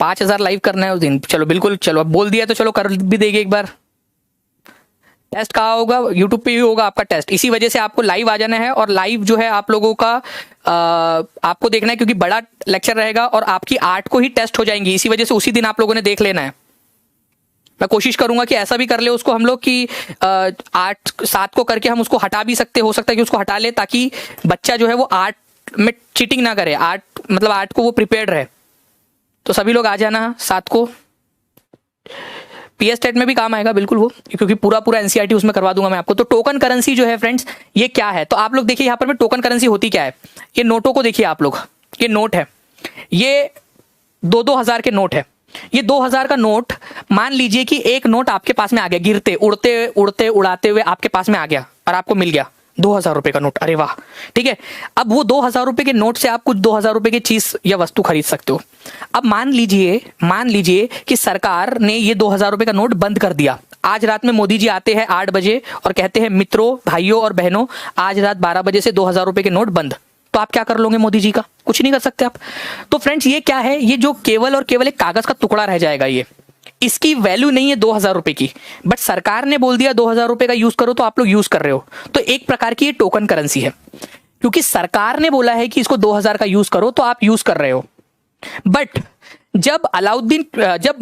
5000 लाइव करना है उस दिन, चलो बिल्कुल, चलो अब बोल दिया तो चलो कर भी देंगे एक बार। टेस्ट कहाँ होगा? यूट्यूब पे ही होगा आपका टेस्ट। इसी वजह से आपको लाइव आ जाना है, और लाइव जो है आप लोगों का आपको देखना है, क्योंकि बड़ा लेक्चर रहेगा और आपकी 8 को ही टेस्ट हो जाएंगी। इसी वजह से उसी दिन आप लोगों ने देख लेना है। मैं कोशिश करूंगा कि ऐसा भी कर ले उसको हम लोग कि 8-7 को करके हम उसको हटा भी सकते, हो सकता है कि उसको हटा ले, ताकि बच्चा जो है वो 8 में चीटिंग ना करे, 8 मतलब 8 को वो प्रिपेयर्ड रहे। तो सभी लोग आ जाना 7 को। पीएस टेट में भी काम आएगा बिल्कुल वो, क्योंकि पूरा एनसीईआरटी उसमें करवा दूंगा मैं आपको। तो टोकन करेंसी जो है फ्रेंड्स ये क्या है? तो आप लोग देखिए यहाँ पर में टोकन करेंसी होती क्या है। ये नोटों को देखिए आप लोग, ये नोट है, ये 2-2 हजार के नोट है। ये 2000 का नोट, मान लीजिए कि एक नोट आपके पास में आ गया, गिरते उड़ते उड़ते उड़ाते हुए आपके पास में आ गया और आपको मिल गया 2000 रुपए का नोट। अरे वाह, ठीक है। अब वो 2000 रुपए के नोट से आप कुछ 2000 रुपए की चीज या वस्तु खरीद सकते हो। अब मान लीजिए कि सरकार ने ये 2000 रुपए का नोट बंद कर दिया। आज रात में मोदी जी आते हैं 8 बजे और कहते हैं मित्रों, भाइयों और बहनों, आज रात 12 बजे से 2000 रुपए के नोट बंद। तो आप क्या कर लोगे मोदी जी का? कुछ नहीं कर सकते आप। तो फ्रेंड्स ये क्या है? ये जो केवल और केवल एक कागज का टुकड़ा रह जाएगा, ये इसकी वैल्यू नहीं है 2000 रुपए की, बट सरकार ने बोल दिया 2000 रुपए का यूज करो, तो आप लोग यूज कर रहे हो। तो एक प्रकार की ये टोकन करेंसी है, क्योंकि सरकार ने बोला है कि इसको 2000 का यूज करो, तो आप यूज कर रहे हो। बट जब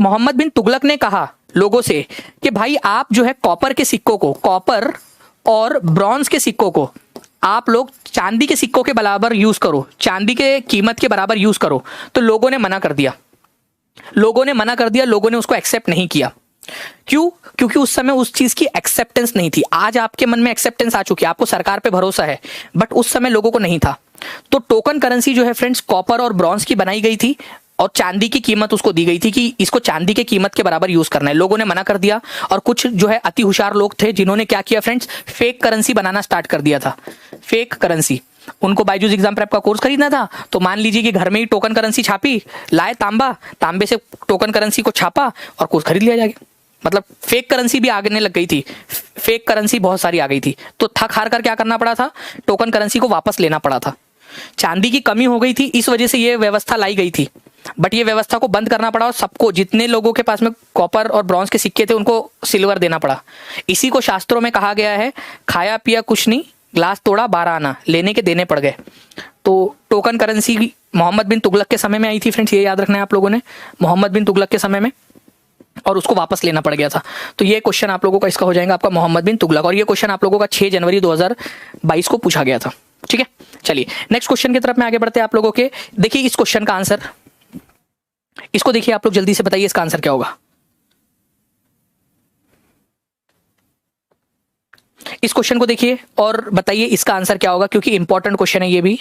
मोहम्मद बिन तुगलक ने कहा लोगों से कि भाई आप जो है कॉपर के सिक्कों को, कॉपर और ब्रॉन्ज के सिक्कों को आप लोग चांदी के सिक्कों के बराबर यूज करो, चांदी के कीमत के बराबर यूज करो, तो लोगों ने मना कर दिया। लोगों ने उसको एक्सेप्ट नहीं किया। क्यों? क्योंकि उस समय उस चीज की एक्सेप्टेंस नहीं थी। आज आपके मन में एक्सेप्टेंस आ चुकी है, आपको सरकार पे भरोसा है, बट उस समय लोगों को नहीं था। तो टोकन करेंसी जो है फ्रेंड्स कॉपर और ब्रॉन्ज की बनाई गई थी, और चांदी की कीमत उसको दी गई थी कि इसको चांदी के कीमत के बराबर यूज करना है। लोगों ने मना कर दिया, और कुछ जो है अति होशियार लोग थे जिन्होंने क्या किया फ्रेंड्स, फेक करेंसी बनाना स्टार्ट कर दिया था। फेक करेंसी, उनको बायजूस एग्जाम प्रेप का कोर्स खरीदना था, तो मान लीजिए कि घर में ही टोकन करेंसी छापी, लाए तांबे से टोकन करेंसी को छापा और कोर्स खरीद लिया जाएगा। मतलब फेक करेंसी भी आगने लग गई थी, फेक करेंसी बहुत सारी आ गई थी। तो थक हार कर क्या करना पड़ा था, टोकन करेंसी को वापस लेना पड़ा था। चांदी की कमी हो गई थी, इस वजह से ये व्यवस्था लाई गई थी, बट ये व्यवस्था को बंद करना पड़ा और सबको, जितने लोगों के पास में कॉपर और ब्रॉन्ज के सिक्के थे उनको सिल्वर देना पड़ा। इसी को शास्त्रों में कहा गया है, खाया पिया कुछ नहीं, ग्लास तोड़ा 12 आना, लेने के देने पड़ गए। तो टोकन करेंसी मोहम्मद बिन तुगलक के समय में आई थी फ्रेंड्स, ये याद रखना है आप लोगों ने, मोहम्मद बिन तुगलक के समय में, और उसको वापस लेना पड़ गया था। तो ये क्वेश्चन आप लोगों का इसका हो जाएगा आपका मोहम्मद बिन तुगलक, और ये क्वेश्चन आप लोगों का 6 जनवरी 2022 को पूछा गया था। ठीक है, चलिए नेक्स्ट क्वेश्चन की तरफ में आगे बढ़ते हैं आप लोगों के। देखिए इस क्वेश्चन का आंसर, इसको देखिए आप लोग जल्दी से बताइए इसका आंसर क्या होगा। इस क्वेश्चन को देखिए और बताइए इसका आंसर क्या होगा, क्योंकि इंपॉर्टेंट क्वेश्चन है ये भी।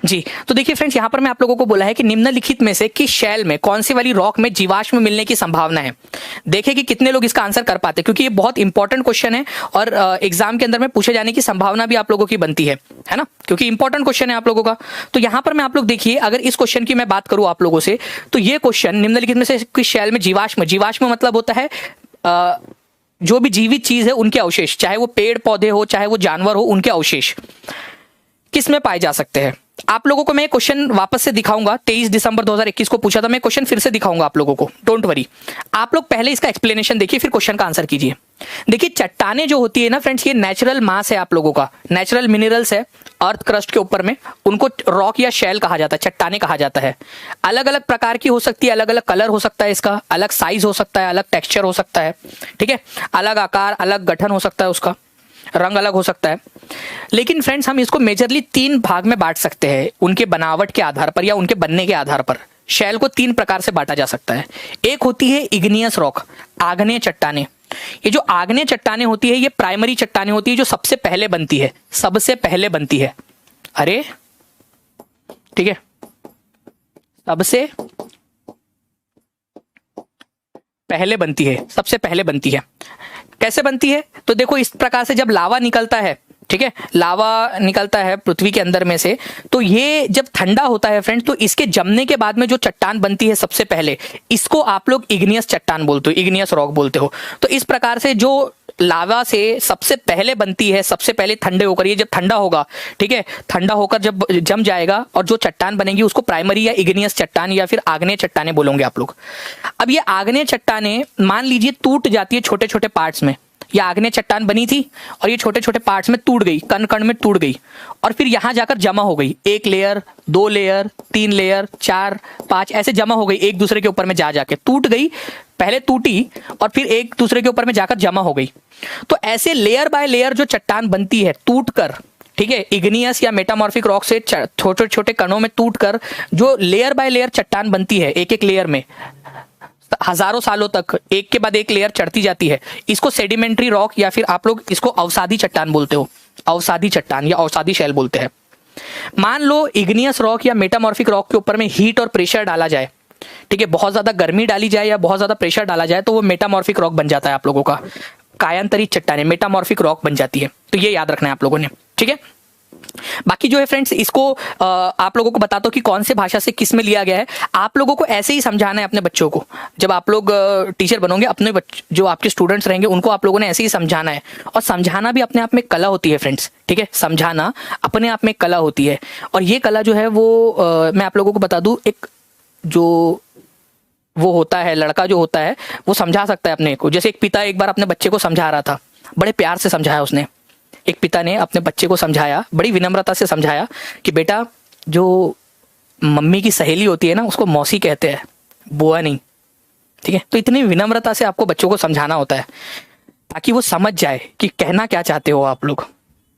जी, तो देखिए फ्रेंड्स, यहां पर मैं आप लोगों को बोला है कि निम्नलिखित में से किस शैल में, कौन सी वाली रॉक में जीवाश्म मिलने की संभावना है। देखिए कि कितने लोग इसका आंसर कर पाते हैं, क्योंकि ये बहुत इंपॉर्टेंट क्वेश्चन है और एग्जाम के अंदर में पूछे जाने की संभावना भी आप लोगों की बनती है ना, क्योंकि इंपॉर्टेंट क्वेश्चन है आप लोगों का। तो यहां पर मैं आप लोग देखिए, अगर इस क्वेश्चन की मैं बात करूं आप लोगों से, तो ये क्वेश्चन निम्नलिखित में से किस शैल में जीवाश्म, जीवाश्म मतलब होता है जो भी जीवित चीज है उनके अवशेष, चाहे वो पेड़ पौधे हो, चाहे वो जानवर हो, उनके अवशेष किस में पाए जा सकते हैं। आप लोगों को मैं क्वेश्चन वापस से दिखाऊंगा, 23 दिसंबर 2021 को पूछा था, मैं क्वेश्चन फिर से दिखाऊंगा आप लोगों को, डोंट वरी। आप लोग पहले इसका एक्सप्लेनेशन देखिए, फिर क्वेश्चन का आंसर कीजिए। देखिए, चट्टाने जो होती है ना फ्रेंड्स, ये नेचुरल मास है आप लोगों का, नेचुरल मिनरल्स है अर्थ क्रस्ट के ऊपर में, उनको रॉक या शैल कहा जाता है, चट्टाने कहा जाता है। अलग अलग प्रकार की हो सकती है, अलग अलग कलर हो सकता है इसका, अलग साइज हो सकता है, अलग टेक्सचर हो सकता है, ठीक है, अलग आकार, अलग गठन हो सकता है, उसका रंग अलग हो सकता है। लेकिन फ्रेंड्स, हम इसको मेजरली 3 भाग में बांट सकते हैं, उनके बनावट के आधार पर या उनके बनने के आधार पर। शैल को 3 प्रकार से बांटा जा सकता है। एक होती है इग्नियस रॉक, आग्नेय चट्टाने। ये जो आग्नेय चट्टाने होती है, ये प्राइमरी चट्टाने होती है, जो सबसे पहले बनती है, सबसे पहले बनती है। अरे ठीक है, सबसे पहले बनती है, सबसे पहले बनती है। कैसे बनती है? तो देखो, इस प्रकार से जब लावा निकलता है, ठीक है, लावा निकलता है पृथ्वी के अंदर में से, तो ये जब ठंडा होता है फ्रेंड्स, तो इसके जमने के बाद में जो चट्टान बनती है सबसे पहले, इसको आप लोग इग्नियस चट्टान बोलते हो, इग्नियस रॉक बोलते हो। तो इस प्रकार से जो लावा से सबसे पहले बनती है, सबसे पहले ठंडे होकर, ये जब ठंडा होगा, ठीक है, ठंडा होकर जब जम जाएगा और जो चट्टान बनेगी उसको प्राइमरी या इग्नियस चट्टान या फिर आग्नेय चट्टाने बोलोगे आप लोग। अब ये आग्नेय चट्टाने मान लीजिए टूट जाती है छोटे छोटे पार्ट्स में, ये आग्नेय चट्टान बनी थी और ये छोटे छोटे पार्ट्स में टूट गई, कण कण में टूट गई और फिर यहां जाकर जमा हो गई, 1 लेयर, 2 लेयर, 3 लेयर, 4, 5 ऐसे जमा हो गई, एक दूसरे के ऊपर में जा जाके टूट गई, पहले टूटी और फिर एक दूसरे के ऊपर में जाकर जमा हो गई। तो ऐसे लेयर बाय लेयर जो चट्टान बनती है टूट कर, ठीक है, इग्नियस या मेटामॉर्फिक रॉक से छोटे छोटे कणों में टूट कर जो लेयर बाय लेयर चट्टान बनती है, एक एक लेयर में हजारों सालों तक एक के बाद एक लेयर चढ़ती जाती है, इसको सेडिमेंट्री रॉक या फिर आप लोग इसको अवसादी चट्टान बोलते हो, अवसादी चट्टान या अवसादी शैल बोलते हैं। मान लो इग्नियस रॉक या मेटामॉर्फिक रॉक के ऊपर में हीट और प्रेशर डाला जाए, ठीक है, बहुत ज्यादा गर्मी डाली जाए या बहुत ज्यादा प्रेशर डाला जाए, तो वो मेटामॉर्फिक रॉक बन जाता है आप लोगों का, कायांतरित चट्टाने मेटामॉर्फिक रॉक बन जाती है। तो ये याद रखना है आप लोगों ने, ठीक है। बाकी जो है फ्रेंड्स, इसको आप लोगों को बताता हूं कि कौन से भाषा से किस में लिया गया है। आप लोगों को ऐसे ही समझाना है अपने बच्चों को, जब आप लोग टीचर बनोगे, अपने जो आपके स्टूडेंट्स रहेंगे उनको आप लोगों ने ऐसे ही समझाना है। और समझाना भी अपने आप में कला होती है फ्रेंड्स, ठीक है, समझाना अपने आप में कला होती है। और ये कला जो है वो मैं आप लोगों को बता दूं, एक जो वो होता है, लड़का जो होता है वो समझा सकता है अपने को। जैसे एक पिता एक बार अपने बच्चे को समझा रहा था, बड़े प्यार से समझाया उसने, एक पिता ने अपने बच्चे को समझाया, बड़ी विनम्रता से समझाया कि बेटा, जो मम्मी की सहेली होती है ना, उसको मौसी कहते हैं, बुआ नहीं, ठीक है। तो इतनी विनम्रता से आपको बच्चों को समझाना होता है ताकि वो समझ जाए कि कहना क्या चाहते हो आप लोग,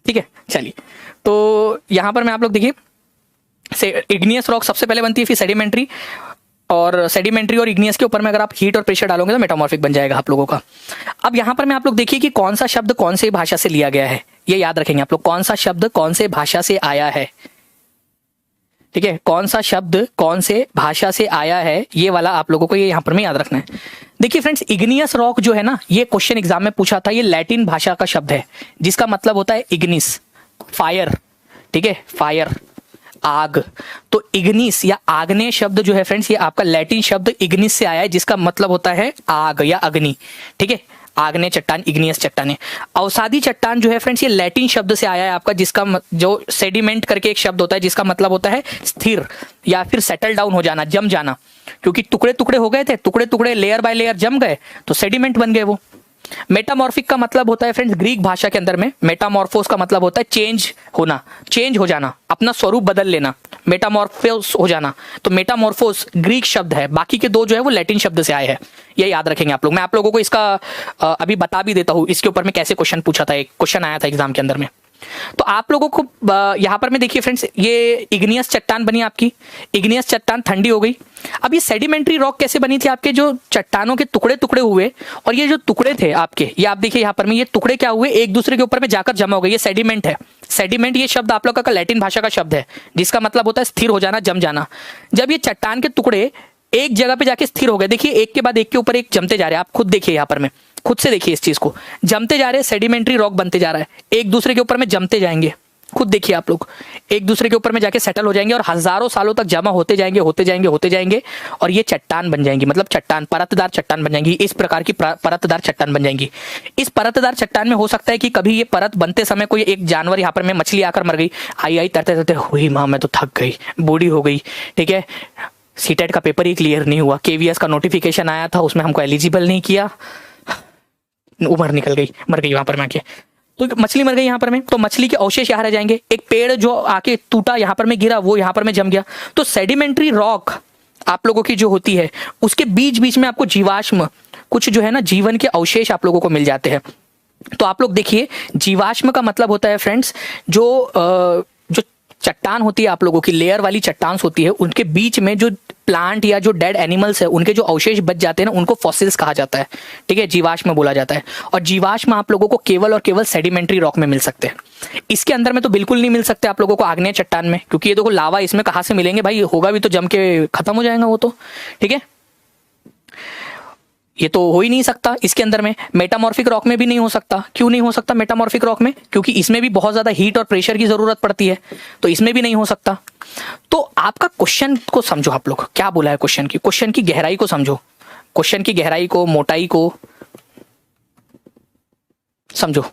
ठीक है। चलिए, तो यहां पर मैं आप लोग देखिए, इग्नियस रॉक सबसे पहले बनती है, फिर सेडिमेंट्री, और सेडिमेंट्री और इग्नियस के ऊपर में अगर आप हीट और प्रेशर डालोगे तो मेटामॉर्फिक बन जाएगा आप लोगों का। अब यहां पर मैं आप लोग देखिए कि कौन सा शब्द कौन से भाषा से लिया गया है, ये याद रखेंगे आप लोग, कौन सा शब्द कौन से भाषा से आया है, ठीक है, कौन सा शब्द कौन से भाषा से आया है, ये वाला आप लोगों को ये यहां पर में याद रखना है। देखिए फ्रेंड्स, इग्नियस रॉक जो है ना, ये क्वेश्चन एग्जाम में पूछा था, ये लैटिन भाषा का शब्द है जिसका मतलब होता है इग्निस, फायर, ठीक है, फायर, आग। तो इग्निस या आग्नेय शब्द जो है फ्रेंड्स, ये आपका लैटिन शब्द इग्निस से आया है जिसका मतलब होता है आग या अग्नि, ठीक है, आग्नेय चट्टान, इग्नियस चट्टाने। अवसादी चट्टान जो है फ्रेंड्स, ये लैटिन शब्द से आया है आपका, जिसका जो सेडिमेंट करके एक शब्द होता है जिसका मतलब होता है स्थिर या फिर सेटल डाउन हो जाना, जम जाना, क्योंकि टुकड़े टुकड़े हो गए थे, टुकड़े टुकड़े लेयर बाय लेयर जम गए तो सेडिमेंट बन गए वो। मेटामॉर्फिक का मतलब होता है फ्रेंड्स ग्रीक भाषा के अंदर में मेटामॉर्फोस का मतलब होता है चेंज होना, चेंज हो जाना, अपना स्वरूप बदल लेना, मेटामॉर्फोस हो जाना। तो मेटामॉर्फोस ग्रीक शब्द है, बाकी के दो जो है वो लैटिन शब्द से आए हैं, ये याद रखेंगे आप लोग। मैं आप लोगों को इसका अभी बता भी देता हूं इसके ऊपर में कैसे क्वेश्चन पूछा था, एक क्वेश्चन आया था एग्जाम के अंदर में। तो आप लोगों को यहां पर में देखिए फ्रेंड्स, ये इग्नियस चट्टान बनी आपकी, इग्नियस चट्टान ठंडी हो गई। अब ये सेडिमेंट्री रॉक कैसे बनी थी, आपके जो चट्टानों के टुकड़े टुकड़े हुए, और ये जो टुकड़े थे आपके, ये आप देखिए यहां पर में ये टुकड़े क्या हुए, एक दूसरे के ऊपर में जाकर जमा हो गए, ये सेडिमेंट है। सेडिमेंट ये शब्द आप लोग का लैटिन भाषा का शब्द है, जिसका मतलब होता है स्थिर हो जाना, जम जाना। जब ये चट्टान के टुकड़े एक जगह पे जाके स्थिर हो गए, देखिए एक के बाद एक के ऊपर एक जमते जा रहे हैं, आप खुद देखिए यहां पर में, खुद से देखिए इस चीज को, जमते जा रहे हैं, सेडिमेंट्री रॉक बनते जा रहा है, एक दूसरे के ऊपर में जमते जाएंगे, खुद देखिए आप लोग, एक दूसरे के ऊपर में जाके सेटल हो जाएंगे और हजारों सालों तक जमा होते जाएंगे, होते जाएंगे, होते जाएंगे, और ये चट्टान बन जाएंगी, मतलब चट्टान, परतदार चट्टान बन जाएंगी, इस प्रकार की परतदार चट्टान बन जाएंगी। इस परतदार चट्टान में हो सकता है कि कभी ये परत बनते समय कोई एक जानवर यहाँ पर में मछली आकर मर गई, आई आई तरते तरते हुई माँ मैं तो थक गई, बूढ़ी हो गई, ठीक है, सीटेट का पेपर ही क्लियर नहीं हुआ, केवीएस का नोटिफिकेशन आया था, उसमें हमको एलिजिबल नहीं किया, उम्र निकल गई, मर गई वहां पर में आके, तो मछली मर गई यहाँ पर में, तो मछली के अवशेष यहाँ रह जाएंगे, एक पेड़ जो आके टूटा यहाँ पर में गिरा, वो यहाँ पर में जम गया। तो सेडिमेंट्री रॉक आप लोगों की जो होती है, उसके बीच बीच में आपको जीवाश्म, कुछ जो है ना जीवन के अवशेष आप लोगों को मिल जाते हैं। तो आप लोग देखिए, जीवाश्म का मतलब होता है फ्रेंड्स, जो चट्टान होती है आप लोगों की, लेयर वाली चट्टान होती है, उनके बीच में जो प्लांट या जो डेड एनिमल्स है, उनके जो अवशेष बच जाते हैं ना, उनको फॉसिल्स कहा जाता है, ठीक है, जीवाश्म बोला जाता है। और जीवाश्म आप लोगों को केवल और केवल सेडिमेंट्री रॉक में मिल सकते हैं, इसके अंदर में तो बिल्कुल नहीं मिल सकते आप लोगों को आग्नेय चट्टान में, क्योंकि ये देखो लावा इसमें कहां से मिलेंगे भाई, होगा भी तो जम के खत्म हो जाएगा वो तो, ठीक है, ये तो हो ही नहीं सकता इसके अंदर में। मेटामॉर्फिक रॉक में भी नहीं हो सकता, क्यों नहीं हो सकता मेटामॉर्फिक रॉक में, क्योंकि इसमें भी बहुत ज्यादा हीट और प्रेशर की जरूरत पड़ती है, तो इसमें भी नहीं हो सकता। तो आपका क्वेश्चन को समझो, आप लोग क्या बोला है क्वेश्चन की गहराई को समझो, क्वेश्चन की गहराई को, मोटाई को समझो।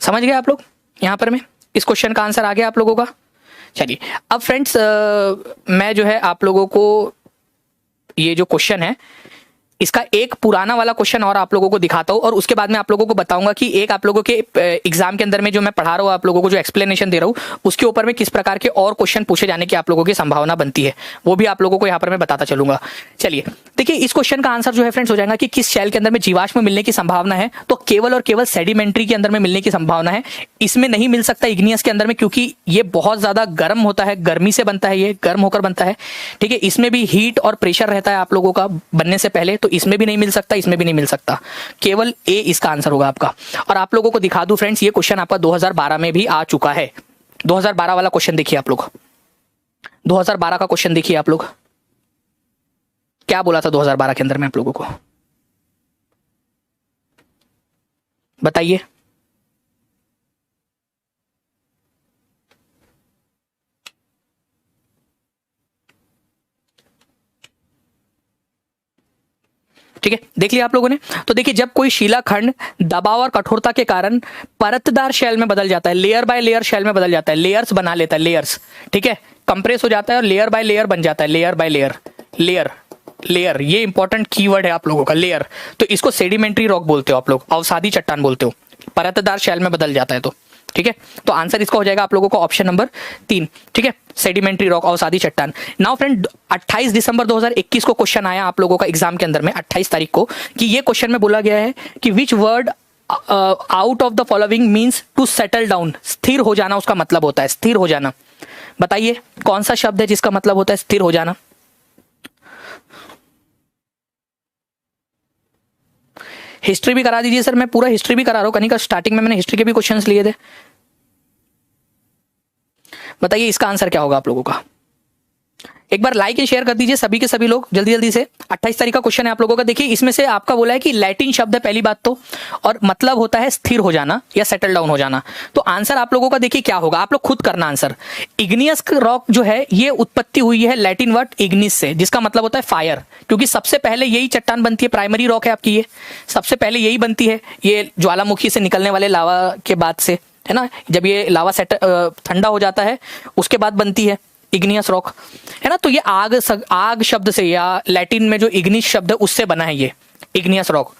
समझ गए आप लोग यहां पर में, इस क्वेश्चन का आंसर आ गया आप लोगों का। चलिए अब फ्रेंड्स, मैं जो है आप लोगों को ये जो क्वेश्चन है, इसका एक पुराना वाला क्वेश्चन और आप लोगों को दिखाता हूं, और उसके बाद में आप लोगों को बताऊंगा कि एक आप लोगों के एग्जाम के अंदर में जो मैं पढ़ा रहा हूं आप लोगों को, जो एक्सप्लेनेशन दे रहा हूं, उसके ऊपर में किस प्रकार के और क्वेश्चन पूछे जाने की आप लोगों की संभावना बनती है, वो भी आप लोगों को यहाँ पर मैं बताता चलूंगा। चलिए देखिए, इस क्वेश्चन का आंसर जो है फ्रेंड्स हो जाएगा कि किस शैल के अंदर में जीवाश्म मिलने की संभावना है, तो केवल और केवल सेडिमेंट्री के अंदर में मिलने की संभावना है, इसमें नहीं मिल सकता इग्नियस के अंदर में, क्योंकि ये बहुत ज्यादा गर्म होता है, गर्मी से बनता है, ये गर्म होकर बनता है, ठीक है, इसमें भी हीट और प्रेशर रहता है आप लोगों का बनने से पहले, तो इसमें भी नहीं मिल सकता, इसमें भी नहीं मिल सकता, केवल ए इसका आंसर होगा आपका। और आप लोगों को दिखा दूं फ्रेंड्स, ये क्वेश्चन आपका 2012 में भी आ चुका है, 2012 वाला क्वेश्चन देखिए आप लोग, 2012 का क्वेश्चन देखिए आप लोग, क्या बोला था 2012 के अंदर में आप लोगों को, बताइए। ठीक है, देख लिया आप लोगों ने। तो देखिए, जब कोई शिलाखंड दबाव और कठोरता के कारण परतदार शेल में बदल जाता है, लेयर बाय लेयर शेल में बदल जाता है, लेयर्स बना लेता है, लेयर्स, ठीक है, कंप्रेस हो जाता है और लेयर बाय लेयर बन जाता है, layer by layer, layer layer, ये इंपॉर्टेंट कीवर्ड है आप लोगों का, लेयर। तो इसको सेडिमेंट्री रॉक बोलते हो आप लोग, अवसादी चट्टान बोलते हो, परतदार शेल में बदल जाता है तो, ठीक है। तो आंसर इसका हो जाएगा आप लोगों को ऑप्शन नंबर 3, ठीक है, सेडिमेंट्री रॉक, अवसादी चट्टान। नाउ फ्रेंड, 28 दिसंबर 2021 को क्वेश्चन आया आप लोगों का एग्जाम के अंदर में, 28 तारीख को, कि ये क्वेश्चन में बोला गया है कि which word out of the following means to settle down, स्थिर हो जाना उसका मतलब होता है, स्थिर हो जाना। बताइए कौन सा शब्द है जिसका मतलब होता है स्थिर हो जाना। हिस्ट्री भी करा दीजिए सर, मैं पूरा हिस्ट्री भी करा रहा हूं, कहीं का स्टार्टिंग में मैंने हिस्ट्री के भी क्वेश्चंस लिए थे। बताइए इसका आंसर क्या होगा आप लोगों का, एक बार लाइक एंड शेयर कर दीजिए सभी के सभी लोग जल्दी जल्दी से। 28 तारीख का क्वेश्चन है आप लोगों का। देखिए इसमें से आपका बोला है कि लैटिन शब्द है पहली बात तो, और मतलब होता है स्थिर हो जाना या सेटल डाउन हो जाना। तो आंसर आप लोगों का देखिए क्या होगा, आप लोग खुद करना आंसर। इग्नियस रॉक जो है ये उत्पत्ति हुई है लैटिन वर्ड इग्निस से, जिसका मतलब होता है फायर, क्योंकि सबसे पहले यही चट्टान बनती है, प्राइमरी रॉक है आपकी ये, सबसे पहले यही बनती है, ये ज्वालामुखी से निकलने वाले लावा के बाद से, है ना। जब ये लावा ठंडा हो जाता है उसके बाद बनती है इग्नियस रॉक, है ना। तो ये आग शब्द से या लैटिन में जो इग्निस शब्द है उससे बना है ये इग्नियस रॉक।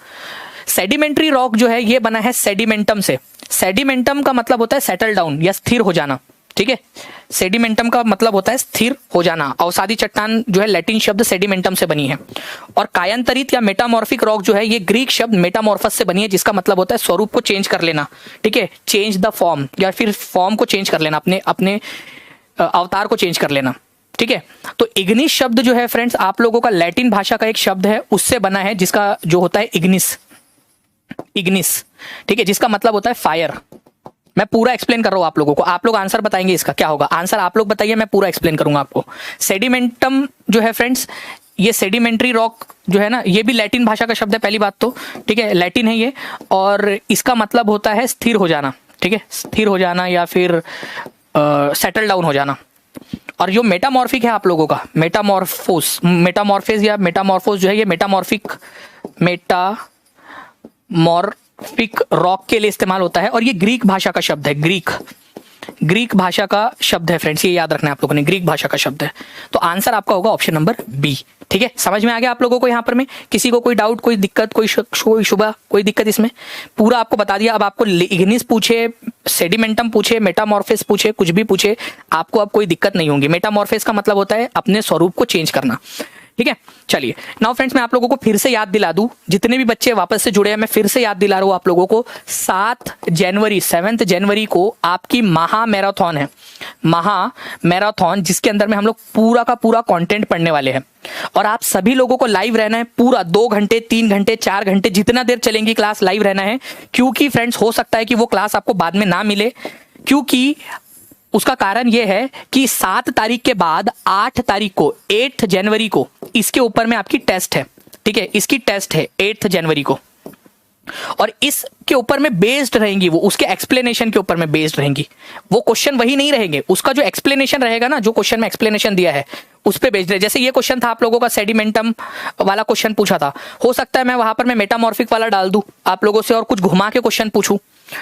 सेडिमेंट्री रॉक जो है ये बना है सेडिमेंटम से। सेडिमेंटम का मतलब होता है सेटल डाउन या स्थिर हो जाना, ठीक है। सेडिमेंटम का मतलब होता है स्थिर हो जाना। अवसादी चट्टान जो है लैटिन शब्द सेडिमेंटम से बनी है। और कायांतरित या मेटामॉर्फिक रॉक जो है ये ग्रीक शब्द मेटामॉर्फस से बनी है, जिसका मतलब होता है स्वरूप को चेंज कर लेना, ठीक है। चेंज द फॉर्म, या फिर फॉर्म को चेंज कर लेना, अपने अवतार को चेंज कर लेना, ठीक है। तो इग्निस शब्द जो है फ्रेंड्स आप लोगों का लैटिन भाषा का एक शब्द है, उससे बना है, जिसका जो होता है इग्निस, ठीक है, जिसका मतलब होता है फायर। मैं पूरा एक्सप्लेन कर रहा हूं आप लोगों को, आप लोग आंसर बताएंगे इसका क्या होगा। आंसर आप लोग बताइए, मैं पूरा एक्सप्लेन करूंगा आपको। सेडिमेंटम जो है फ्रेंड्स, ये सेडिमेंट्री रॉक जो है ना, ये भी लैटिन भाषा का शब्द है पहली बात तो, ठीक है, लैटिन है ये, और इसका मतलब होता है स्थिर हो जाना, ठीक है, स्थिर हो जाना या फिर सेटल डाउन हो जाना। और जो मेटामॉर्फिक है आप लोगों का मेटामॉर्फेज या मेटामॉर्फोस जो है, ये मेटामॉर्फिक रॉक के लिए इस्तेमाल होता है, और ये ग्रीक भाषा का शब्द है, ग्रीक भाषा का शब्द है फ्रेंड्स, ये याद रखना है आप लोगों ने, ग्रीक भाषा का शब्द है। तो आंसर आपका होगा ऑप्शन नंबर बी, ठीक है। समझ में आ गया आप लोगों को यहाँ पर में? किसी को कोई डाउट, कोई दिक्कत, कोई शुबा, कोई दिक्कत? इसमें पूरा आपको बता दिया। अब आपको इग्निस पूछे, सेडिमेंटम पूछे, मेटामॉर्फेस पूछे, कुछ भी पूछे, आपको अब कोई दिक्कत नहीं होगी। मेटामॉर्फेस का मतलब होता है अपने स्वरूप को चेंज करना, ठीक है। चलिए नाउ फ्रेंड्स, मैं आप लोगों को फिर से याद दिला दूं, जितने भी बच्चे वापस से जुड़े हैं मैं फिर से याद दिला रहा हूं आप लोगों को, 7 जनवरी को आपकी महा मैराथन है, महा मैराथन, जिसके अंदर में हम लोग पूरा का पूरा कंटेंट पढ़ने वाले हैं। और आप सभी लोगों को लाइव रहना है, पूरा 2 घंटे, 3 घंटे, 4 घंटे, जितना देर चलेंगी क्लास लाइव रहना है। क्योंकि फ्रेंड्स हो सकता है कि वो क्लास आपको बाद में ना मिले, क्योंकि उसका कारण यह है कि 7 तारीख के बाद 8 तारीख को, 8 जनवरी को इसके ऊपर में आपकी टेस्ट है, ठीक है, इसकी टेस्ट है 8 जनवरी को, और इसके ऊपर में बेस्ड रहेंगी वो, उसके एक्सप्लेनेशन के ऊपर में बेस्ड रहेंगी वो। क्वेश्चन वही नहीं रहेंगे, उसका जो एक्सप्लेनेशन रहेगा ना, जो क्वेश्चन में एक्सप्लेनेशन दिया है उस पे बेस्ड है। जैसे ये क्वेश्चन था आप लोगों का, सेडिमेंटम वाला क्वेश्चन पूछा था, हो सकता है मैं वहां पर मैं मेटामॉर्फिक वाला डाल दूं आप लोगों से और कुछ घुमा के क्वेश्चन पूछूं,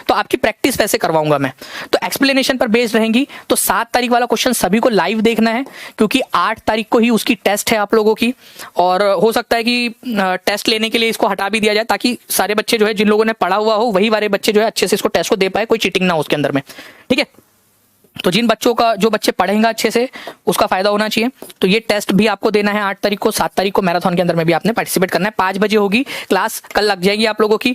तो आपकी प्रैक्टिस वैसे करवाऊंगा मैं। तो एक्सप्लेनेशन पर बेस्ड रहेंगी। तो 7 तारीख वाला क्वेश्चन सभी को लाइव देखना है, क्योंकि 8 तारीख को ही उसकी टेस्ट है आप लोगों की, और हो सकता है कि टेस्ट लेने के लिए इसको हटा भी दिया जाए, ताकि सारे बच्चे जो है, जिन लोगों ने पढ़ा हुआ हो, वही वाले बच्चे जो है अच्छे से इसको टेस्ट को दे पाए, कोई चीटिंग ना हो उसके अंदर में, ठीक है। तो जिन बच्चों का, जो बच्चे पढ़ेंगे अच्छे से, उसका फायदा होना चाहिए। तो ये टेस्ट भी आपको देना है 8 तारीख को। 7 तारीख को मैराथन के अंदर में भी आपने पार्टिसिपेट करना है। 5 बजे होगी क्लास, कल लग जाएगी आप लोगों की।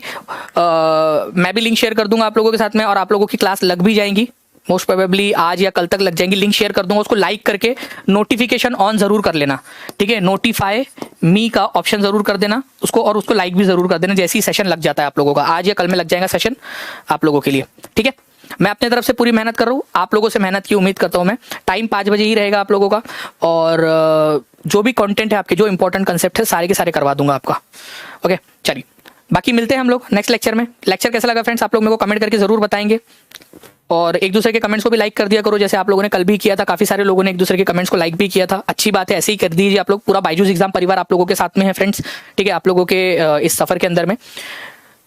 मैं भी लिंक शेयर कर दूंगा आप लोगों के साथ में, और आप लोगों की क्लास लग भी जाएंगी, मोस्ट प्रोबेबली आज या कल तक लग जाएंगी। लिंक शेयर कर दूंगा, उसको लाइक करके नोटिफिकेशन ऑन जरूर कर लेना, ठीक है। नोटिफाई मी का ऑप्शन जरूर कर देना उसको, और उसको लाइक भी जरूर कर देना जैसे ही सेशन लग जाता है आप लोगों का। आज या कल में लग जाएगा सेशन आप लोगों के लिए, ठीक है। मैं अपने तरफ से पूरी मेहनत कर रहा हूँ, आप लोगों से मेहनत की उम्मीद करता हूँ मैं। टाइम 5 बजे ही रहेगा आप लोगों का, और जो भी कंटेंट है आपके, जो इंपॉर्टेंट कंसेप्ट है, सारे के सारे करवा दूंगा आपका, ओके। चलिए बाकी मिलते हैं हम लोग नेक्स्ट लेक्चर में। लेक्चर कैसा लगा फ्रेंड्स, आप लोग मेरे को कमेंट करके जरूर बताएंगे, और एक दूसरे के कमेंट्स को भी लाइक कर दिया करो, जैसे आप लोगों ने कल भी किया था। काफी सारे लोगों ने एक दूसरे के कमेंट्स को लाइक भी किया था, अच्छी बात है, ऐसे ही कर दीजिए आप लोग। पूरा बायजूस एग्जाम परिवार आप लोगों के साथ में है फ्रेंड्स, ठीक है, आप लोगों के इस सफर के अंदर में।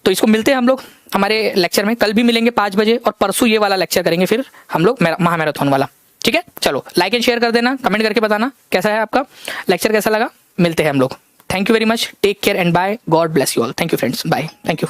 तो इसको मिलते हैं हम लोग हमारे लेक्चर में, कल भी मिलेंगे 5 बजे, और परसों ये वाला लेक्चर करेंगे फिर हम लोग महा मैराथन वाला, ठीक है। चलो लाइक एंड शेयर कर देना, कमेंट करके बताना कैसा है आपका लेक्चर, कैसा लगा। मिलते हैं हम लोग। Thank you very much, take care and bye, God bless you all. Thank you friends, bye, thank you.